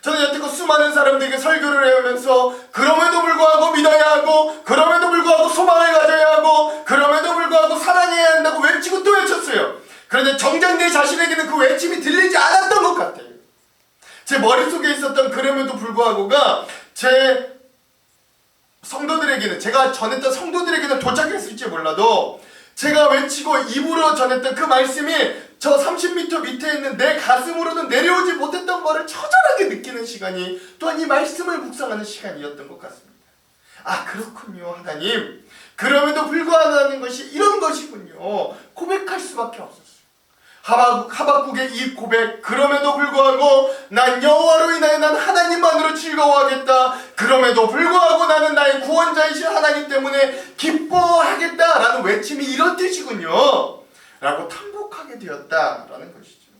저는 여태껏 수많은 사람들에게 설교를 해오면서 그럼에도 불구하고 믿어야 하고 그럼에도 불구하고 소망을 가져야 하고 그럼에도 불구하고 사랑해야 한다고 외치고 또 외쳤어요. 그런데 정작 내 자신에게는 그 외침이 들리지 않았던 것 같아요. 제 머릿속에 있었던 그럼에도 불구하고가 제 성도들에게는, 제가 전했던 성도들에게는 도착했을지 몰라도 제가 외치고 입으로 전했던 그 말씀이 저 30m 밑에 있는 내 가슴으로는 내려오지 못했던 것을 처절하게 느끼는 시간이 또한 이 말씀을 묵상하는 시간이었던 것 같습니다. 아, 그렇군요, 하나님. 그럼에도 불구하다는 것이 이런 것이군요. 고백할 수밖에 없었어요. 하박국의 이 고백, 그럼에도 불구하고 난 여호와로 인하여 난 하나님만으로 즐거워하겠다. 그럼에도 불구하고 나는 나의 구원자이신 하나님 때문에 기뻐하겠다라는 외침이 이런 뜻이군요 라고 탐복하게 되었다라는 것이죠.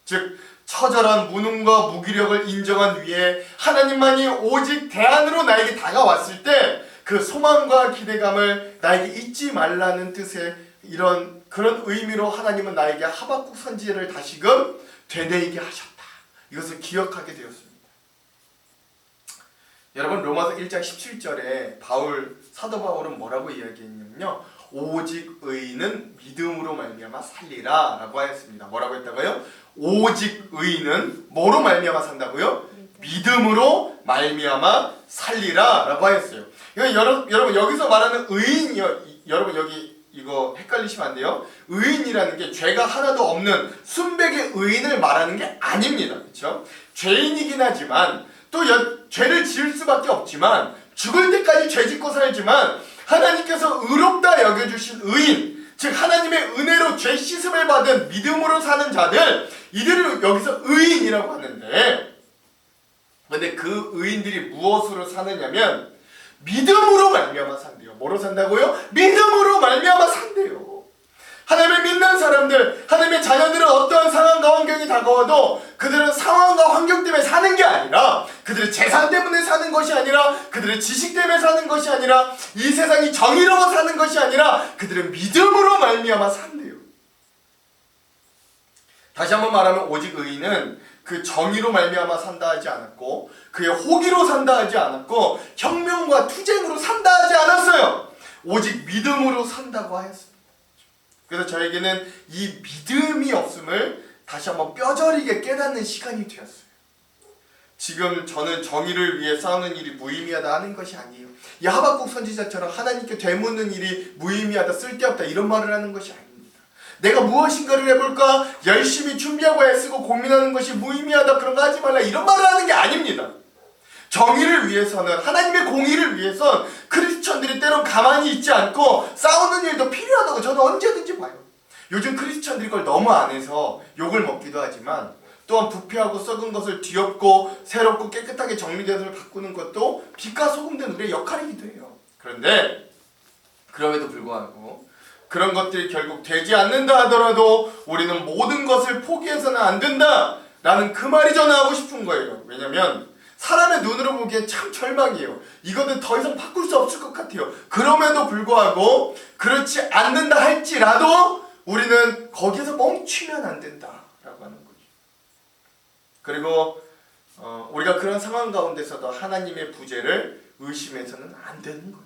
즉 처절한 무능과 무기력을 인정한 위에 하나님만이 오직 대안으로 나에게 다가왔을 때 그 소망과 기대감을 나에게 잊지 말라는 뜻의 그런 의미로 하나님은 나에게 하박국 선지자를 다시금 되뇌이게 하셨다. 이것을 기억하게 되었습니다. 여러분, 로마서 1장 17절에 사도 바울은 뭐라고 이야기했냐면요, 오직 의인은 믿음으로 말미암아 살리라 라고 하였습니다. 뭐라고 했다고요? 오직 의인은 뭐로 말미암아 산다고요? 믿음으로 말미암아 살리라 라고 하였어요. 여러분, 여기서 말하는 의인이요, 여러분 여기 이거 헷갈리시면 안 돼요. 의인이라는 게 죄가 하나도 없는 순백의 의인을 말하는 게 아닙니다. 그렇죠? 죄인이긴 하지만 또 죄를 지을 수밖에 없지만 죽을 때까지 죄 짓고 살지만 하나님께서 의롭다 여겨주신 의인, 즉 하나님의 은혜로 죄 씻음을 받은 믿음으로 사는 자들, 이들을 여기서 의인이라고 하는데, 근데 그 의인들이 무엇으로 사느냐면 믿음으로 말미암아 산대요. 뭐로 산다고요? 믿음으로 말미암아 산대요. 하나님을 믿는 사람들, 하나님의 자녀들은 어떠한 상황과 환경이 다가와도 그들은 상황과 환경 때문에 사는 게 아니라, 그들의 재산 때문에 사는 것이 아니라, 그들의 지식 때문에 사는 것이 아니라, 이 세상이 정의로워 사는 것이 아니라 그들은 믿음으로 말미암아 산대요. 다시 한번 말하면 오직 의인은 그 정의로 말미암아 산다 하지 않았고, 그의 호기로 산다 하지 않았고, 혁명과 투쟁으로 산다 하지 않았어요. 오직 믿음으로 산다고 하였습니다. 그래서 저에게는 이 믿음이 없음을 다시 한번 뼈저리게 깨닫는 시간이 되었어요. 지금 저는 정의를 위해 싸우는 일이 무의미하다 하는 것이 아니에요. 이 하박국 선지자처럼 하나님께 되묻는 일이 무의미하다, 쓸데없다 이런 말을 하는 것이 아닙니다. 내가 무엇인가를 해볼까 열심히 준비하고 애쓰고 고민하는 것이 무의미하다, 그런 거 하지 말라 이런 말을 하는 게 아닙니다. 정의를 위해서는, 하나님의 공의를 위해선 크리스천들이 때론 가만히 있지 않고 싸우는 일도 필요하다고 저는 언제든지 봐요. 요즘 크리스천들이 그걸 너무 안 해서 욕을 먹기도 하지만, 또한 부패하고 썩은 것을 뒤엎고 새롭고 깨끗하게 정리된 것을 바꾸는 것도 빛과 소금 된 우리의 역할이기도 해요. 그런데 그럼에도 불구하고 그런 것들이 결국 되지 않는다 하더라도 우리는 모든 것을 포기해서는 안 된다 라는 그 말이 전하고 싶은 거예요. 왜냐면 사람의 눈으로 보기엔 참 절망이에요. 이거는 더 이상 바꿀 수 없을 것 같아요. 그럼에도 불구하고 그렇지 않는다 할지라도 우리는 거기에서 멈추면 안 된다라고 하는 거죠. 그리고 우리가 그런 상황 가운데서도 하나님의 부재를 의심해서는 안 되는 거예요.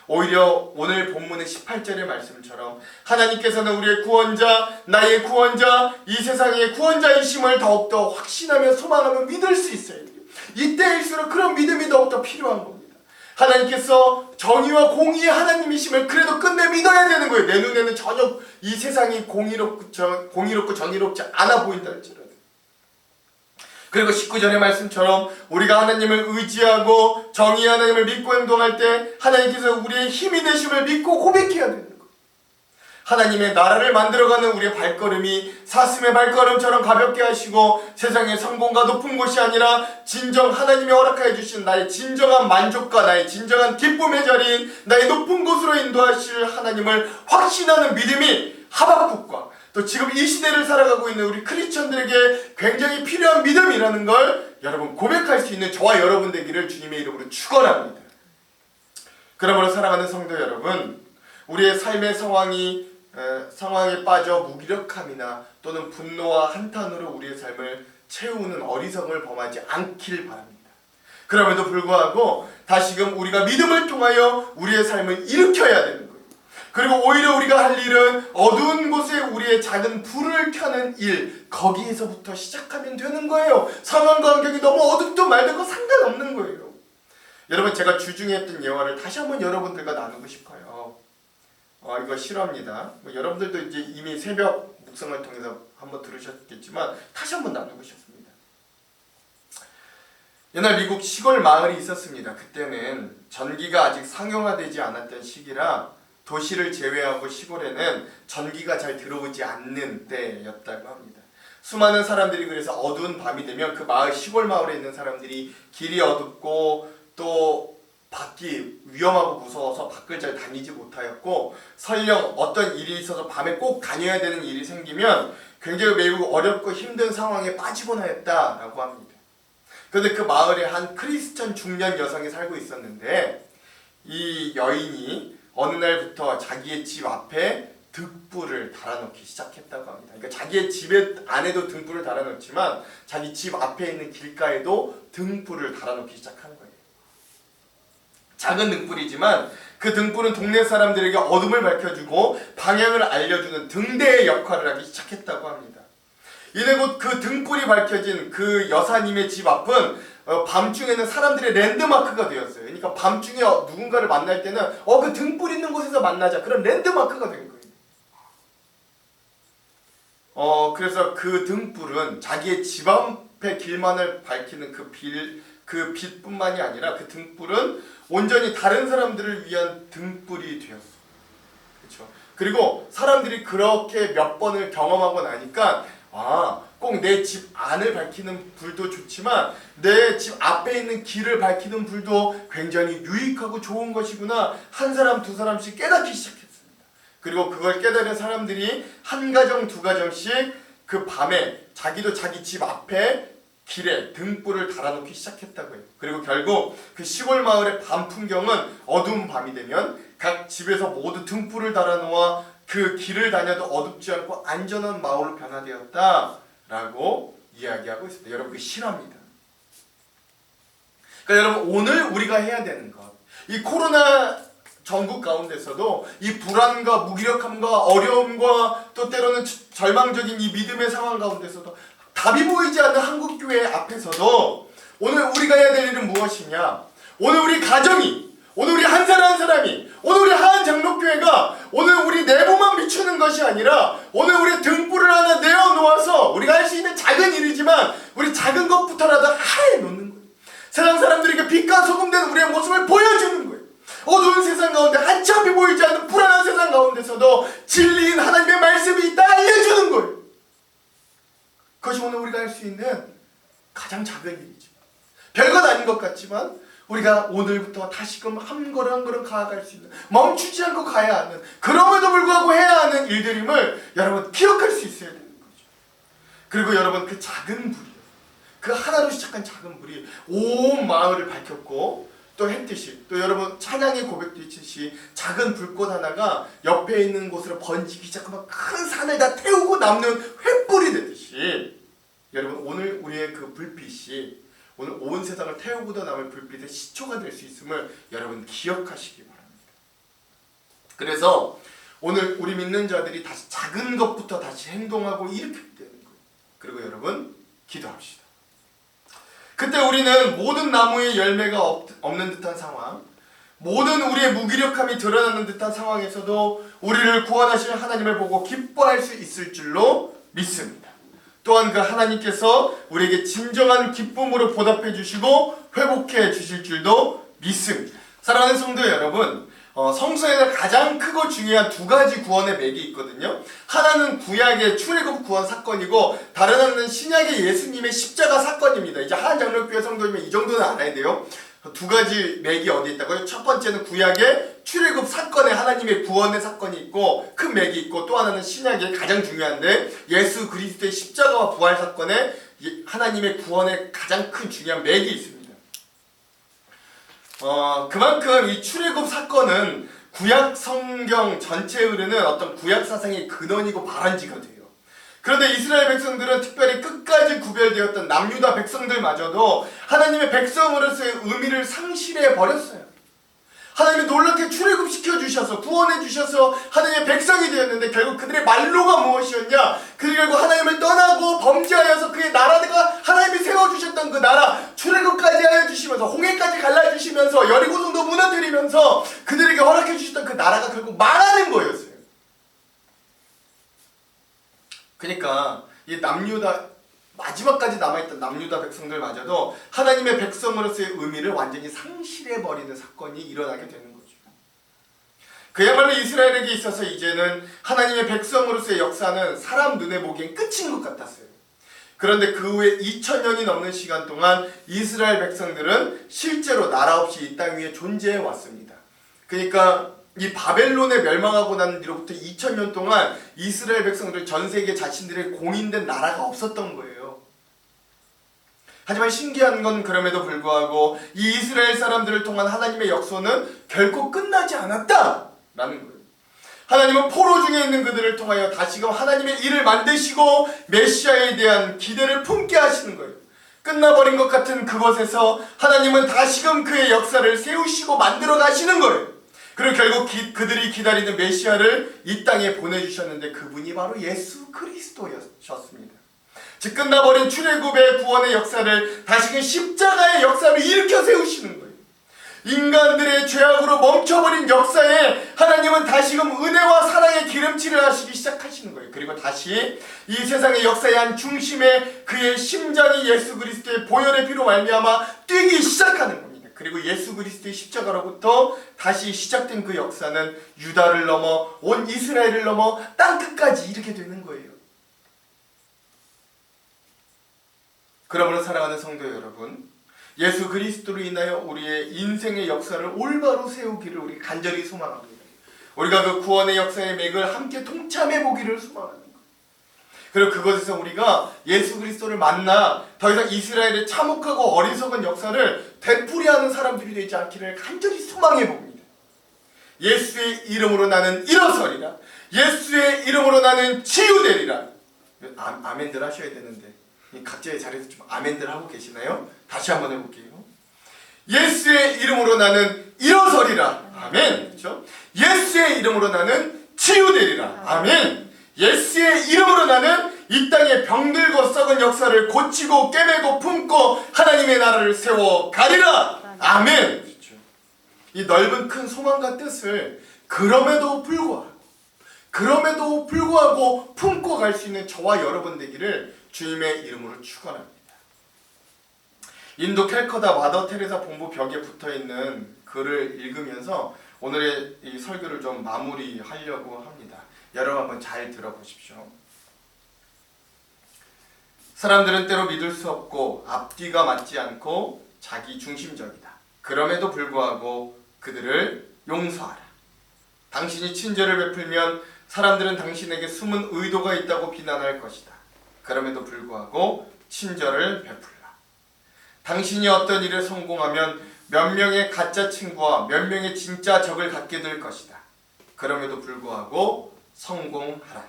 오히려 오늘 본문의 18절의 말씀처럼 하나님께서는 우리의 구원자, 나의 구원자, 이 세상의 구원자이심을 더욱더 확신하며 소망하며 믿을 수 있어야 돼요. 이때일수록 그런 믿음이 더욱더 필요한 겁니다. 하나님께서 정의와 공의의 하나님이심을 그래도 끝내 믿어야 되는 거예요. 내 눈에는 전혀 이 세상이 공의롭고 정의롭지 않아 보인다 할지라도. 그리고 19절의 말씀처럼 우리가 하나님을 의지하고 정의의 하나님을 믿고 행동할 때 하나님께서 우리의 힘이 되심을 믿고 고백해야 되는 거예요. 하나님의 나라를 만들어가는 우리의 발걸음이 사슴의 발걸음처럼 가볍게 하시고 세상의 성공과 높은 곳이 아니라 진정 하나님이 허락하여 주신 나의 진정한 만족과 나의 진정한 기쁨의 자리인 나의 높은 곳으로 인도하실 하나님을 확신하는 믿음이 하박국과 또 지금 이 시대를 살아가고 있는 우리 크리스천들에게 굉장히 필요한 믿음이라는 걸 여러분 고백할 수 있는 저와 여러분 되기를 주님의 이름으로 축원합니다. 그러므로 사랑하는 성도 여러분, 우리의 삶의 상황에 빠져 무기력함이나 또는 분노와 한탄으로 우리의 삶을 채우는 어리석음을 범하지 않길 바랍니다. 그럼에도 불구하고 다시금 우리가 믿음을 통하여 우리의 삶을 일으켜야 되는 거예요. 그리고 오히려 우리가 할 일은 어두운 곳에 우리의 작은 불을 켜는 일, 거기에서부터 시작하면 되는 거예요. 상황과 환경이 너무 어둡든 맑든 거 상관없는 거예요. 여러분, 제가 주중에 했던 예화를 다시 한번 여러분들과 나누고 싶어요. 이거 싫어합니다. 여러분들도 이제 이미 새벽 묵상을 통해서 한번 들으셨겠지만 다시 한번 나누고 싶습니다. 옛날 미국 시골 마을이 있었습니다. 그때는 전기가 아직 상용화되지 않았던 시기라 도시를 제외하고 시골에는 전기가 잘 들어오지 않는 때였다고 합니다. 수많은 사람들이 그래서 어두운 밤이 되면 그 마을, 시골 마을에 있는 사람들이 길이 어둡고 또 밖이 위험하고 무서워서 밖을 잘 다니지 못하였고, 설령 어떤 일이 있어서 밤에 꼭 다녀야 되는 일이 생기면 굉장히 매우 어렵고 힘든 상황에 빠지곤 하였다라고 합니다. 그런데 그 마을에 한 크리스천 중년 여성이 살고 있었는데, 이 여인이 어느 날부터 자기의 집 앞에 등불을 달아놓기 시작했다고 합니다. 그러니까 자기의 집에 안에도 등불을 달아놓지만 자기 집 앞에 있는 길가에도 등불을 달아놓기 시작한 거예요. 작은 등불이지만 그 등불은 동네 사람들에게 어둠을 밝혀주고 방향을 알려주는 등대의 역할을 하기 시작했다고 합니다. 이내 곧 그 등불이 밝혀진 그 여사님의 집 앞은 밤중에는 사람들의 랜드마크가 되었어요. 그러니까 밤중에 누군가를 만날 때는 그 등불 있는 곳에서 만나자, 그런 랜드마크가 된 거예요. 그래서 그 등불은 자기의 집 앞의 길만을 밝히는 그 빛뿐만이 아니라 그 등불은 온전히 다른 사람들을 위한 등불이 되었어요. 그렇죠? 그리고 사람들이 그렇게 몇 번을 경험하고 나니까 꼭 내 집 안을 밝히는 불도 좋지만 내 집 앞에 있는 길을 밝히는 불도 굉장히 유익하고 좋은 것이구나, 한 사람 두 사람씩 깨닫기 시작했습니다. 그리고 그걸 깨달은 사람들이 한 가정 두 가정씩 그 밤에 자기도 자기 집 앞에 길에 등불을 달아놓기 시작했다고 해요. 그리고 결국 그 시골 마을의 밤 풍경은 어두운 밤이 되면 각 집에서 모두 등불을 달아놓아 그 길을 다녀도 어둡지 않고 안전한 마을로 변화되었다라고 이야기하고 있습니다. 여러분, 그게 실화입니다. 그러니까 여러분, 오늘 우리가 해야 되는 것, 이 코로나 전국 가운데서도 이 불안과 무기력함과 어려움과 또 때로는 절망적인 이 믿음의 상황 가운데서도 답이 보이지 않는 한국교회 앞에서도 오늘 우리가 해야 될 일은 무엇이냐? 오늘 우리 가정이, 오늘 우리 한 사람 한 사람이, 오늘 우리 하한 장로교회가 오늘 우리 내부만 비추는 것이 아니라 오늘 우리 등불을 하나 내어놓아서 우리가 할 수 있는 작은 일이지만 우리 작은 것부터라도 하에 놓는 거예요. 세상 사람들에게 빛과 소금 된 우리의 모습을 보여주는 거예요. 어두운 세상 가운데 한참이 보이지 않는 불안한 세상 가운데서도 진리인 하나님의 말씀이 있다 알려주는 거예요. 그것이 오늘 우리가 할 수 있는 가장 작은 일이죠. 별것 아닌 것 같지만 우리가 오늘부터 다시금 한 걸음 한 걸음 가아갈 수 있는, 멈추지 않고 가야 하는, 그럼에도 불구하고 해야 하는 일들임을 여러분 기억할 수 있어야 되는 거죠. 그리고 여러분 그 작은 불이요, 그 하나로 시작한 작은 불이 온 마을을 밝혔고 또 했듯이, 또 여러분 찬양의 고백도 있듯이 작은 불꽃 하나가 옆에 있는 곳으로 번지기 시작하면 큰 산을 다 태우고 남는 횃불이 되듯이, 여러분 오늘 우리의 그 불빛이 오늘 온 세상을 태우고도 남을 불빛의 시초가 될 수 있음을 여러분 기억하시기 바랍니다. 그래서 오늘 우리 믿는 자들이 다시 작은 것부터 다시 행동하고 이렇게 되는 거예요. 그리고 여러분 기도합시다. 그때 우리는 모든 나무에 열매가 없는 듯한 상황, 모든 우리의 무기력함이 드러나는 듯한 상황에서도 우리를 구원하실 하나님을 보고 기뻐할 수 있을 줄로 믿습니다. 또한 그 하나님께서 우리에게 진정한 기쁨으로 보답해 주시고 회복해 주실 줄도 믿습니다. 사랑하는 성도 여러분, 성서에는 가장 크고 중요한 두 가지 구원의 맥이 있거든요. 하나는 구약의 출애굽 구원 사건이고 다른 하나는 신약의 예수님의 십자가 사건입니다. 이제 하한 장로교회 성도님은 이 정도는 알아야 돼요. 두 가지 맥이 어디 있다고요? 첫 번째는 구약의 출애굽 사건에 하나님의 구원의 사건이 있고 큰 맥이 있고, 또 하나는 신약의 가장 중요한데 예수 그리스도의 십자가와 부활 사건에 하나님의 구원의 가장 큰 중요한 맥이 있습니다. 그만큼 이 출애굽 사건은 구약 성경 전체에 흐르는 어떤 구약 사상의 근원이고 발원지가 돼요. 그런데 이스라엘 백성들은 특별히 끝까지 구별되었던 남유다 백성들마저도 하나님의 백성으로서의 의미를 상실해 버렸어요. 하나님이 놀랍게 출애굽시켜 주셔서 구원해 주셔서 하나님의 백성이 되었는데 결국 그들의 말로가 무엇이었냐? 그들이 결국 하나님을 떠나고 범죄하여서 그의 나라가 하나님이 세워주셨던 그 나라 출애굽까지 하여 주시면서 홍해까지 갈라주시면서 여리고성도 무너뜨리면서 그들에게 허락해 주셨던 그 나라가 결국 망하는 거였어요. 그러니까 이 남유다 마지막까지 남아있던 남유다 백성들마저도 하나님의 백성으로서의 의미를 완전히 상실해버리는 사건이 일어나게 되는 거죠. 그야말로 이스라엘에게 있어서 이제는 하나님의 백성으로서의 역사는 사람 눈에 보기엔 끝인 것 같았어요. 그런데 그 후에 2000년이 넘는 시간 동안 이스라엘 백성들은 실제로 나라 없이 이 땅 위에 존재해 왔습니다. 그러니까 이 바벨론에 멸망하고 난 뒤로부터 2000년 동안 이스라엘 백성들 전 세계 자신들의 공인된 나라가 없었던 거예요. 하지만 신기한 건 그럼에도 불구하고 이 이스라엘 사람들을 통한 하나님의 역사는 결코 끝나지 않았다라는 거예요. 하나님은 포로 중에 있는 그들을 통하여 다시금 하나님의 일을 만드시고 메시아에 대한 기대를 품게 하시는 거예요. 끝나버린 것 같은 그곳에서 하나님은 다시금 그의 역사를 세우시고 만들어 가시는 거예요. 그리고 결국 그들이 기다리는 메시아를 이 땅에 보내주셨는데 그분이 바로 예수 그리스도였습니다. 즉 끝나버린 출애굽의 구원의 역사를 다시금 십자가의 역사로 일으켜 세우시는 거예요. 인간들의 죄악으로 멈춰버린 역사에 하나님은 다시금 은혜와 사랑의 기름칠을 하시기 시작하시는 거예요. 그리고 다시 이 세상의 역사의 한 중심에 그의 심장이 예수 그리스도의 보혈의 피로 말미암아 뛰기 시작하는 겁니다. 그리고 예수 그리스도의 십자가로부터 다시 시작된 그 역사는 유다를 넘어 온 이스라엘을 넘어 땅끝까지 이르게 되는 거예요. 그러므로 사랑하는 성도 여러분, 예수 그리스도로 인하여 우리의 인생의 역사를 올바로 세우기를 우리 간절히 소망합니다. 우리가 그 구원의 역사의 맥을 함께 동참해 보기를 소망합니다. 그리고 그것에서 우리가 예수 그리스도를 만나 더 이상 이스라엘의 참혹하고 어리석은 역사를 되풀이하는 사람들이 되지 않기를 간절히 소망해 봅니다. 예수의 이름으로 나는 일어서리라. 예수의 이름으로 나는 치유되리라. 아멘들 하셔야 되는데 각자의 자리에서 좀 아멘들 하고 계시나요? 다시 한번 해볼게요. 예수의 이름으로 나는 일어서리라. 아멘. 그렇죠? 예수의 이름으로 나는 치유되리라. 아멘. 예수의 이름으로 나는 이 땅에 병들고 썩은 역사를 고치고 꿰매고 품고 하나님의 나라를 세워 가리라. 아멘. 이 넓은 큰 소망과 뜻을 그럼에도 불구하고 품고 갈 수 있는 저와 여러분 되기를 주님의 이름으로 축원합니다. 인도 캘커타 마더 테레사 본부 벽에 붙어있는 글을 읽으면서 오늘의 이 설교를 좀 마무리하려고 합니다. 여러분 한번 잘 들어보십시오. 사람들은 때로 믿을 수 없고 앞뒤가 맞지 않고 자기 중심적이다. 그럼에도 불구하고 그들을 용서하라. 당신이 친절을 베풀면 사람들은 당신에게 숨은 의도가 있다고 비난할 것이다. 그럼에도 불구하고 친절을 베풀라. 당신이 어떤 일에 성공하면 몇 명의 가짜 친구와 몇 명의 진짜 적을 갖게 될 것이다. 그럼에도 불구하고 성공하라.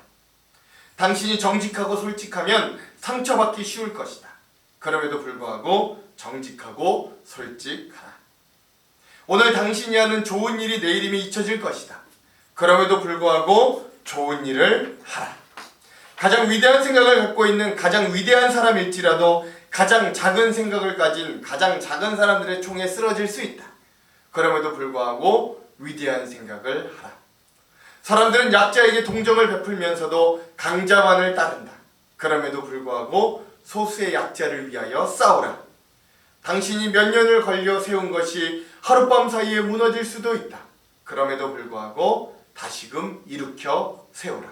당신이 정직하고 솔직하면 상처받기 쉬울 것이다. 그럼에도 불구하고 정직하고 솔직하라. 오늘 당신이 하는 좋은 일이 내일이면 잊혀질 것이다. 그럼에도 불구하고 좋은 일을 하라. 가장 위대한 생각을 갖고 있는 가장 위대한 사람일지라도 가장 작은 생각을 가진 가장 작은 사람들의 총에 쓰러질 수 있다. 그럼에도 불구하고 위대한 생각을 하라. 사람들은 약자에게 동정을 베풀면서도 강자만을 따른다. 그럼에도 불구하고 소수의 약자를 위하여 싸우라. 당신이 몇 년을 걸려 세운 것이 하룻밤 사이에 무너질 수도 있다. 그럼에도 불구하고 다시금 일으켜 세우라.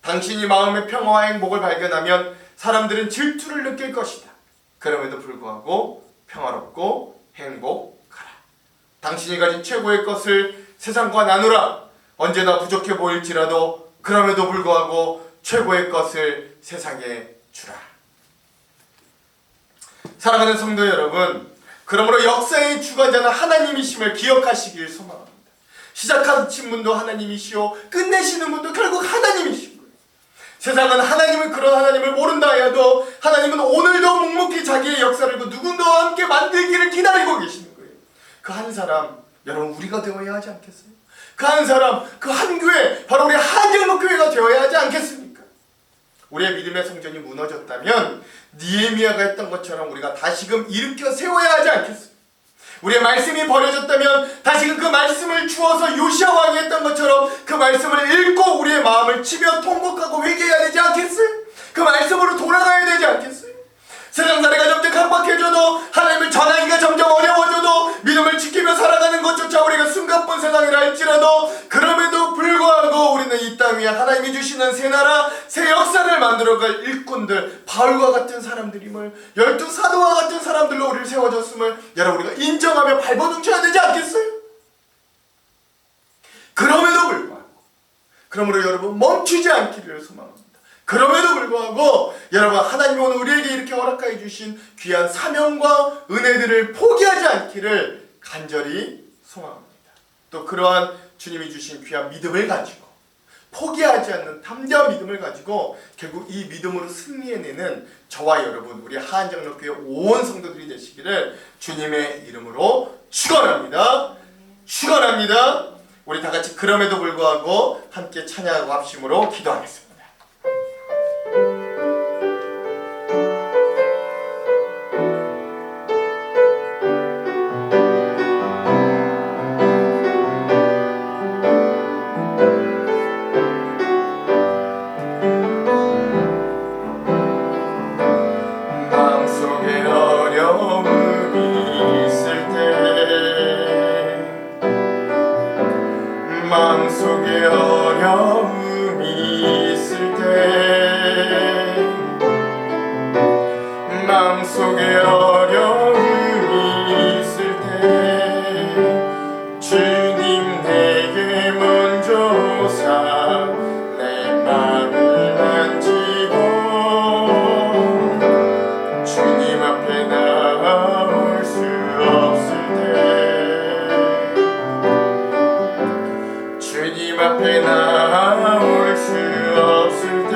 당신이 마음의 평화와 행복을 발견하면 사람들은 질투를 느낄 것이다. 그럼에도 불구하고 평화롭고 행복하라. 당신이 가진 최고의 것을 세상과 나누라. 언제나 부족해 보일지라도 그럼에도 불구하고 최고의 것을 세상에 주라. 사랑하는 성도 여러분, 그러므로 역사의 주관자는 하나님이심을 기억하시길 소망합니다. 시작하신 분도 하나님이시오, 끝내시는 분도 결국 하나님이신 거예요. 세상은 하나님을 그런 하나님을 모른다 해도 하나님은 오늘도 묵묵히 자기의 역사를 그 누군가와 함께 만들기를 기다리고 계시는 거예요. 그 한 사람, 여러분 우리가 되어야 하지 않겠어요? 그 한 사람, 그 한 교회, 바로 우리 한정로 교회가 되어야 하지 않겠습니까? 우리의 믿음의 성전이 무너졌다면 느헤미야가 했던 것처럼 우리가 다시금 일으켜 세워야 하지 않겠습니까? 우리의 말씀이 버려졌다면 다시금 그 말씀을 주어서 요시야 왕이 했던 것처럼 그 말씀을 읽고 우리의 마음을 치며 통곡하고 회개해야 되지 않겠어요? 그 말씀으로 돌아가야 되지 않겠어요? 세상 사례가 점점 각박해져도 하나님을 전하기가 점점 어려워져도 믿음을 지키며 살아가는 것조차 우리가 숨가쁜 세상이라 할지라도 그럼에도 불구하고 우리는 이 땅 위에 하나님이 주시는 새 나라, 새 역사를 만들어갈 일꾼들, 바울과 같은 사람들임을, 12 사도와 같은 사람들로 우리를 세워줬음을 여러분 우리가 인정하며 발버둥쳐야 되지 않겠어요? 그럼에도 불구하고, 그러므로 여러분 멈추지 않기를 소망합니다. 그럼에도 불구하고 여러분 하나님이 오늘 우리에게 이렇게 허락하여 주신 귀한 사명과 은혜들을 포기하지 않기를 간절히 소망합니다. 또 그러한 주님이 주신 귀한 믿음을 가지고 포기하지 않는 담대한 믿음을 가지고 결국 이 믿음으로 승리해내는 저와 여러분 우리 하한장로교회 온 성도들이 되시기를 주님의 이름으로 축원합니다. 축원합니다. 우리 다 같이 그럼에도 불구하고 함께 찬양하고 합심으로 기도하겠습니다. 마음속에 어려움이 있을 때 마음속에 어려움이 있을 때 주님 내게 먼저 오사 내 마음을 만지고 주님 앞에 나올 수 없을 때 주님 앞에 나올 수 없을 때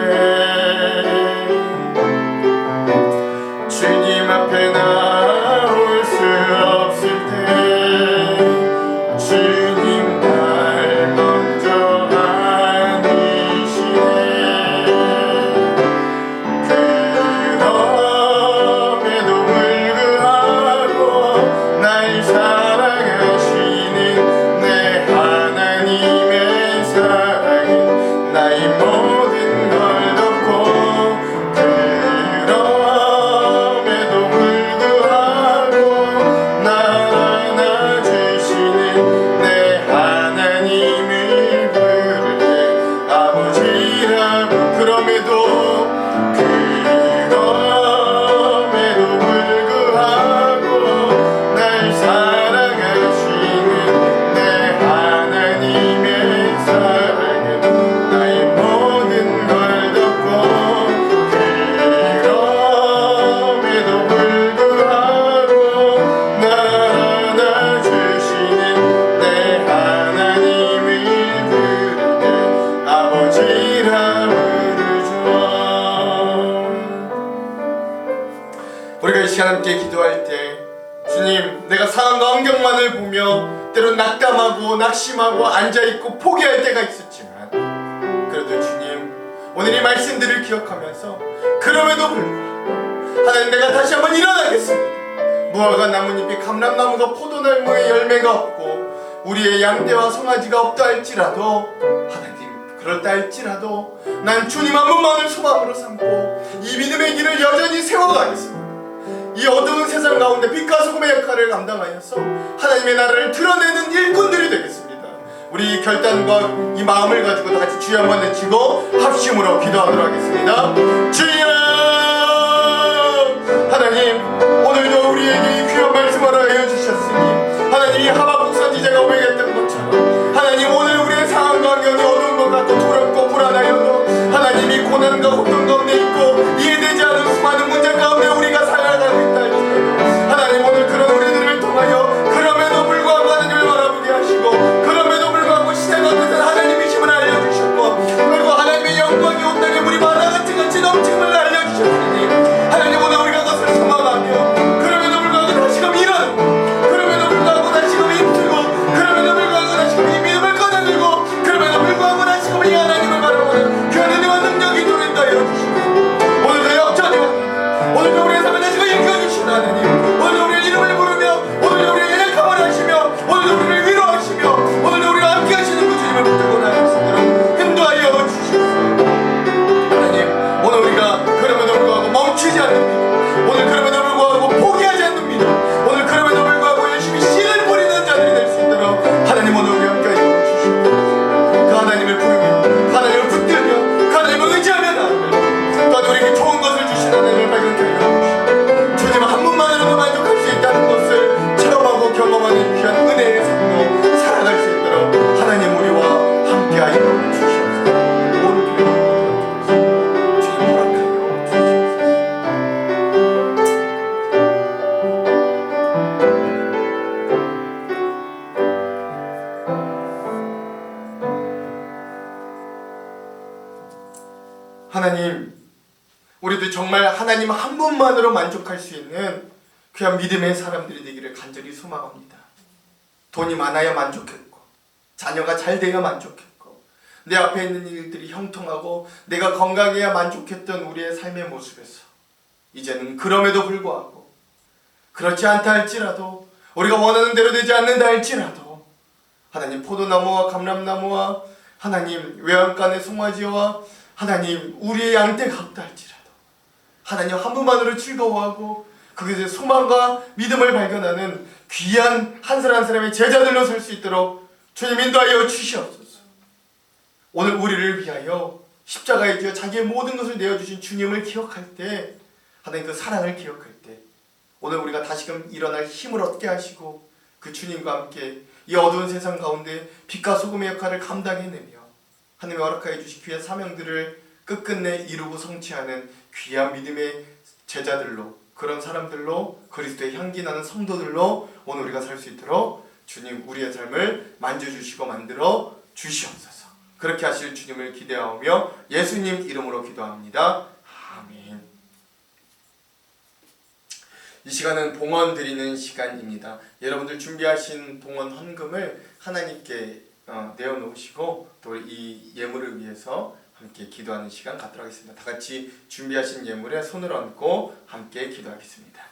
주님 앞에 우리가 이 시간 함께 기도할 때 주님, 내가 상황과 환경만을 보며 때론 낙담하고 낙심하고 앉아있고 포기할 때가 있었지만 그래도 주님, 오늘 이 말씀들을 기억하면서 그럼에도 불구하고 하나님, 내가 다시 한번 일어나겠습니다. 무화과 나뭇잎이 감람나무가 포도나무에 열매가 없고 우리의 양떼와 송아지가 없다 할지라도 하나님, 그렇다 할지라도 난 주님 한 분만을 소망으로 삼고 이 믿음의 길을 여전히 세워가겠습니다. 이 어두운 세상 가운데 빛과 소금의 역할을 감당하여서 하나님의 나라를 드러내는 일꾼들이 되겠습니다. 우리 이 결단과 이 마음을 가지고 다 같이 주여 한번 외치고 합심으로 기도하도록 하겠습니다. 주여! 하나님, 오늘도 우리에게 이 귀한 말씀을 하여 주셨으니 하나님, 이 하박국 선지자가 고백했던 것처럼 하나님, 오늘 우리의 상황과 환경이 어두운 것 같고 두렵고 불안하여도 하나님, 이 고난과 고통 가운데 있고 이해되지 않은 수많은 문제 가운데 우리가 살아가고 있다 할지라도 하나님, 오늘 그런 우리들을 통하여 그럼에도 불구하고 하나님을 바라보게 하시고 그럼에도 불구하고 시대가 끝은 하나님이심을 알려주셨고 그리고 하나님의 영광이 온 땅에 물이 바다같이 같이 넘침을 알려주셨으니 하나님, 오늘 우리가 그것을 소망하며 그럼에도 불구하고 다시금 일어나고 그럼에도 불구하고 다시금 힘들고 그럼에도 불구하고 다시금 이 믿음을 꺼내들고 그럼에도 불구하고 다시금 이 하나님을 바라보는 그 은혜와 능력이 도는다 여주시고 오늘도 역전이와 오늘도 우리의 삶을 다시금 일깨워주시는 하나님, 오늘도 우리의 이름을 부르며 오늘도 우리의 연약함을 하시며 오늘도 우리를 위로하시며 오늘도 우리와 함께 하시는 그 주님을 붙들고 나갈 수 있도록 인도하여 주시옵소서. 하나님, 오늘 우리가 그럼에도 불구하고 멈추지 않는 믿음, 오늘 그럼에도 불구하고 포기하지 않는 믿음, 오늘 그럼에도 불구하고 열심히 씨를 뿌리는 자들이 될 수 있도록 하나님, 오늘 우리 함께 하여 주시옵소서. 그 하나님을 부르며 하나님을 붙들며 그 하나님을 의지하며 나아가며 또한 우리에게 좋은 것을 주신 하나님을 발견케 하여 주시옵소서. 주님 한 분만으로도 만족할 수 있다는 것을 체험하고 경험하는 귀한 은혜의 삶으로 살아갈 수 있도록 하나님, 우리와 함께 하여 주시옵소서. 온 교회를 주님 허락하여 주시옵소서. 하나님, 우리도 정말 하나님 한 분만으로 만족할 수 있는 귀한 믿음의 사람들이 되기를 간절히 소망합니다. 돈이 많아야 만족했고 자녀가 잘 돼야 만족했고 내 앞에 있는 일들이 형통하고 내가 건강해야 만족했던 우리의 삶의 모습에서 이제는 그럼에도 불구하고 그렇지 않다 할지라도 우리가 원하는 대로 되지 않는다 할지라도 하나님, 포도나무와 감람나무와 하나님, 외양간의 송아지와 하나님, 우리의 양떼가 없다 할지라도 하나님 한 분만으로 즐거워하고 그것의 소망과 믿음을 발견하는 귀한 한 사람 한 사람의 제자들로 설 수 있도록 주님 인도하여 주시옵소서. 오늘 우리를 위하여 십자가에 뛰어 자기의 모든 것을 내어주신 주님을 기억할 때 하나님, 그 사랑을 기억할 때 오늘 우리가 다시금 일어날 힘을 얻게 하시고 그 주님과 함께 이 어두운 세상 가운데 빛과 소금의 역할을 감당해내며 하나님이 허락하여 주신 귀한 사명들을 끝끝내 이루고 성취하는 귀한 믿음의 제자들로, 그런 사람들로, 그리스도의 향기 나는 성도들로 오늘 우리가 살 수 있도록 주님 우리의 삶을 만져주시고 만들어 주시옵소서. 그렇게 하실 주님을 기대하며 예수님 이름으로 기도합니다. 아멘. 이 시간은 봉헌 드리는 시간입니다. 여러분들 준비하신 봉헌 헌금을 하나님께 내어놓으시고 또 이 예물을 위해서 함께 기도하는 시간 갖도록 하겠습니다. 다 같이 준비하신 예물에 손을 얹고 함께 기도하겠습니다.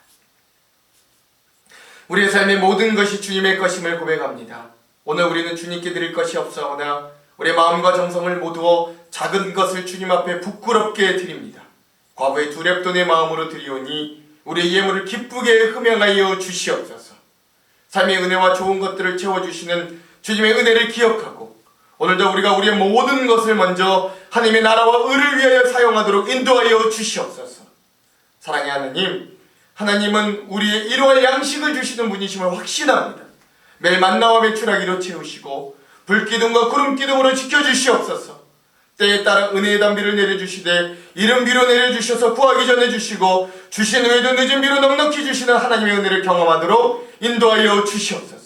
우리의 삶의 모든 것이 주님의 것임을 고백합니다. 오늘 우리는 주님께 드릴 것이 없사오나 우리의 마음과 정성을 모두어 작은 것을 주님 앞에 부끄럽게 드립니다. 과부의 두 렙돈의 마음으로 드리오니 우리의 예물을 기쁘게 흠양하여 주시옵소서. 삶의 은혜와 좋은 것들을 채워주시는 주님의 은혜를 기억하고 오늘도 우리가 우리의 모든 것을 먼저 하나님의 나라와 의를 위하여 사용하도록 인도하여 주시옵소서. 사랑의 하나님, 하나님은 우리의 이루어갈 양식을 주시는 분이심을 확신합니다. 매일 만나와 메추라기로 채우시고 불기둥과 구름기둥으로 지켜주시옵소서. 때에 따라 은혜의 담비를 내려주시되 이른 비로 내려주셔서 구하기 전에 주시고 주신 후에도 늦은 비로 넉넉히 주시는 하나님의 은혜를 경험하도록 인도하여 주시옵소서.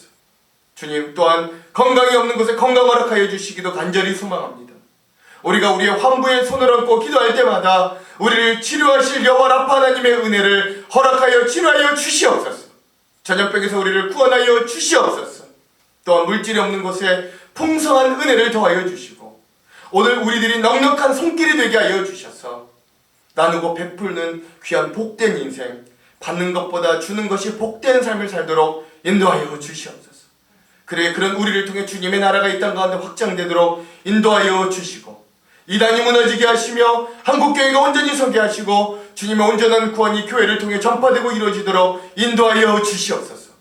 주님 또한 건강이 없는 곳에 건강 허락하여 주시기도 간절히 소망합니다. 우리가 우리의 환부의 손을 얹고 기도할 때마다 우리를 치료하실 여호와 라파 하나님의 은혜를 허락하여 치료하여 주시옵소서. 전염병에서 우리를 구원하여 주시옵소서. 또한 물질이 없는 곳에 풍성한 은혜를 더하여 주시고 오늘 우리들이 넉넉한 손길이 되게 하여 주셔서 나누고 베풀는 귀한 복된 인생, 받는 것보다 주는 것이 복된 삶을 살도록 인도하여 주시옵소서. 그래 그런 우리를 통해 주님의 나라가 이 땅 가운데 확장되도록 인도하여 주시고 이단이 무너지게 하시며 한국교회가 온전히 서게 하시고 주님의 온전한 구원이 교회를 통해 전파되고 이루어지도록 인도하여 주시옵소서.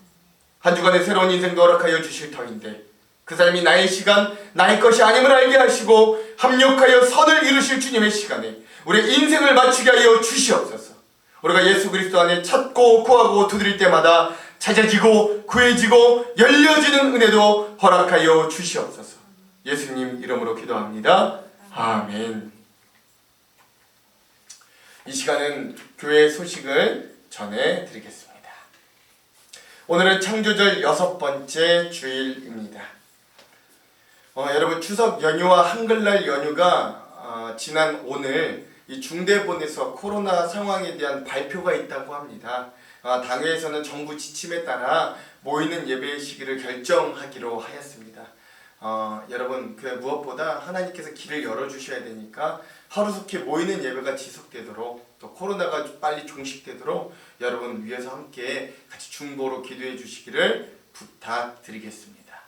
한 주간의 새로운 인생도 허락하여 주실 터인데 그 삶이 나의 시간, 나의 것이 아님을 알게 하시고 합력하여 선을 이루실 주님의 시간에 우리의 인생을 맞추게 하여 주시옵소서. 우리가 예수 그리스도 안에 찾고 구하고 두드릴 때마다 찾아지고 구해지고 열려지는 은혜도 허락하여 주시옵소서. 예수님 이름으로 기도합니다. 아멘. 이 시간은 교회 소식을 전해드리겠습니다. 오늘은 창조절 6번째 주일입니다. 여러분 추석 연휴와 한글날 연휴가 지난 오늘 이 중대본에서 코로나 상황에 대한 발표가 있다고 합니다. 당회에서는 정부 지침에 따라 모이는 예배의 시기를 결정하기로 하였습니다. 여러분 무엇보다 하나님께서 길을 열어주셔야 되니까 하루속히 모이는 예배가 지속되도록 또 코로나가 빨리 종식되도록 여러분 위해서 함께 같이 중보로 기도해 주시기를 부탁드리겠습니다.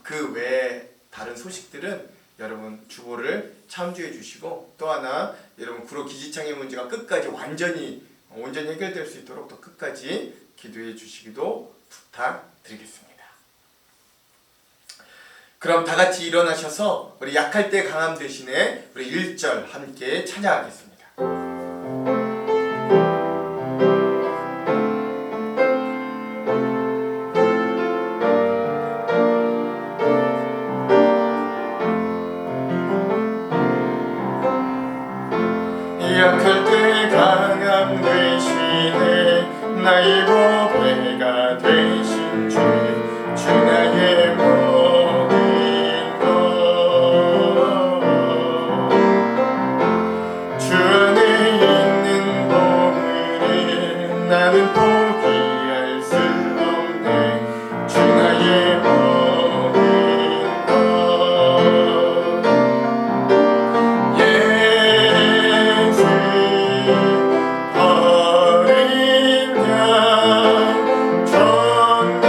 그 외에 다른 소식들은 여러분 주보를 참조해 주시고 또 하나 여러분 구로 기지창의 문제가 끝까지 온전히 해결될 수 있도록 또 끝까지 기도해 주시기도 부탁드리겠습니다. 그럼 다 같이 일어나셔서 우리 약할 때 강함 대신에 우리 1절 함께 찬양하겠습니다. 약할 때 강함 대신에 나의 보배가 되신 주 나의 모든 것 주 안에 있는 보물을 나는 포기할 수 없네. 주 나의 모든 것 예수 어린 양 존귀한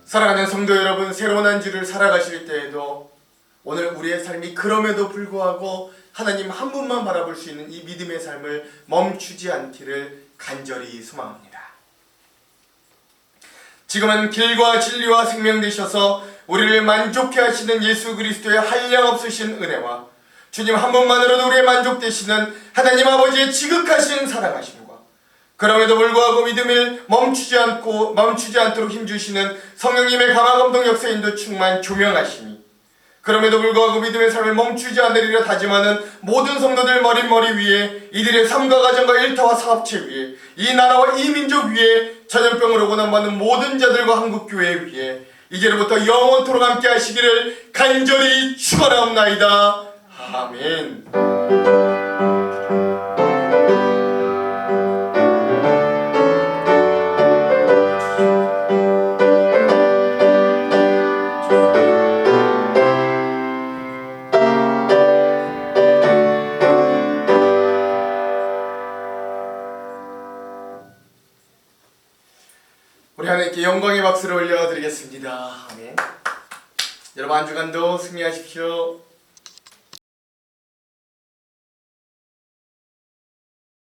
사랑하는 성도 여러분, 새로운 한 주를 살아가실 때에도 오늘 우리의 삶이 그럼에도 불구하고 하나님 한 분만 바라볼 수 있는 이 믿음의 삶을 멈추지 않기를 간절히 소망합니다. 지금은 길과 진리와 생명 되셔서 우리를 만족케 하시는 예수 그리스도의 한량없으신 은혜와 주님 한 분만으로도 우리의 만족되시는 하나님 아버지의 지극하신 사랑하심과 그럼에도 불구하고 믿음을 멈추지 않도록 힘주시는 성령님의 강화 감동 역사 인도 충만 조명하심이 그럼에도 불구하고 믿음의 삶을 멈추지 않으리라 다짐하는 모든 성도들 머릿머리 위에 이들의 삶과 가정과 일터와 사업체 위에 이 나라와 이 민족 위에 전염병으로 고난받는 모든 자들과 한국교회 위에 이제로부터 영원토록 함께 하시기를 간절히 축원하옵나이다. 아멘. 우리 하나님께 영광의 박수를 올려드리겠습니다. 아멘. 여러분 한 주간도 승리하십시오.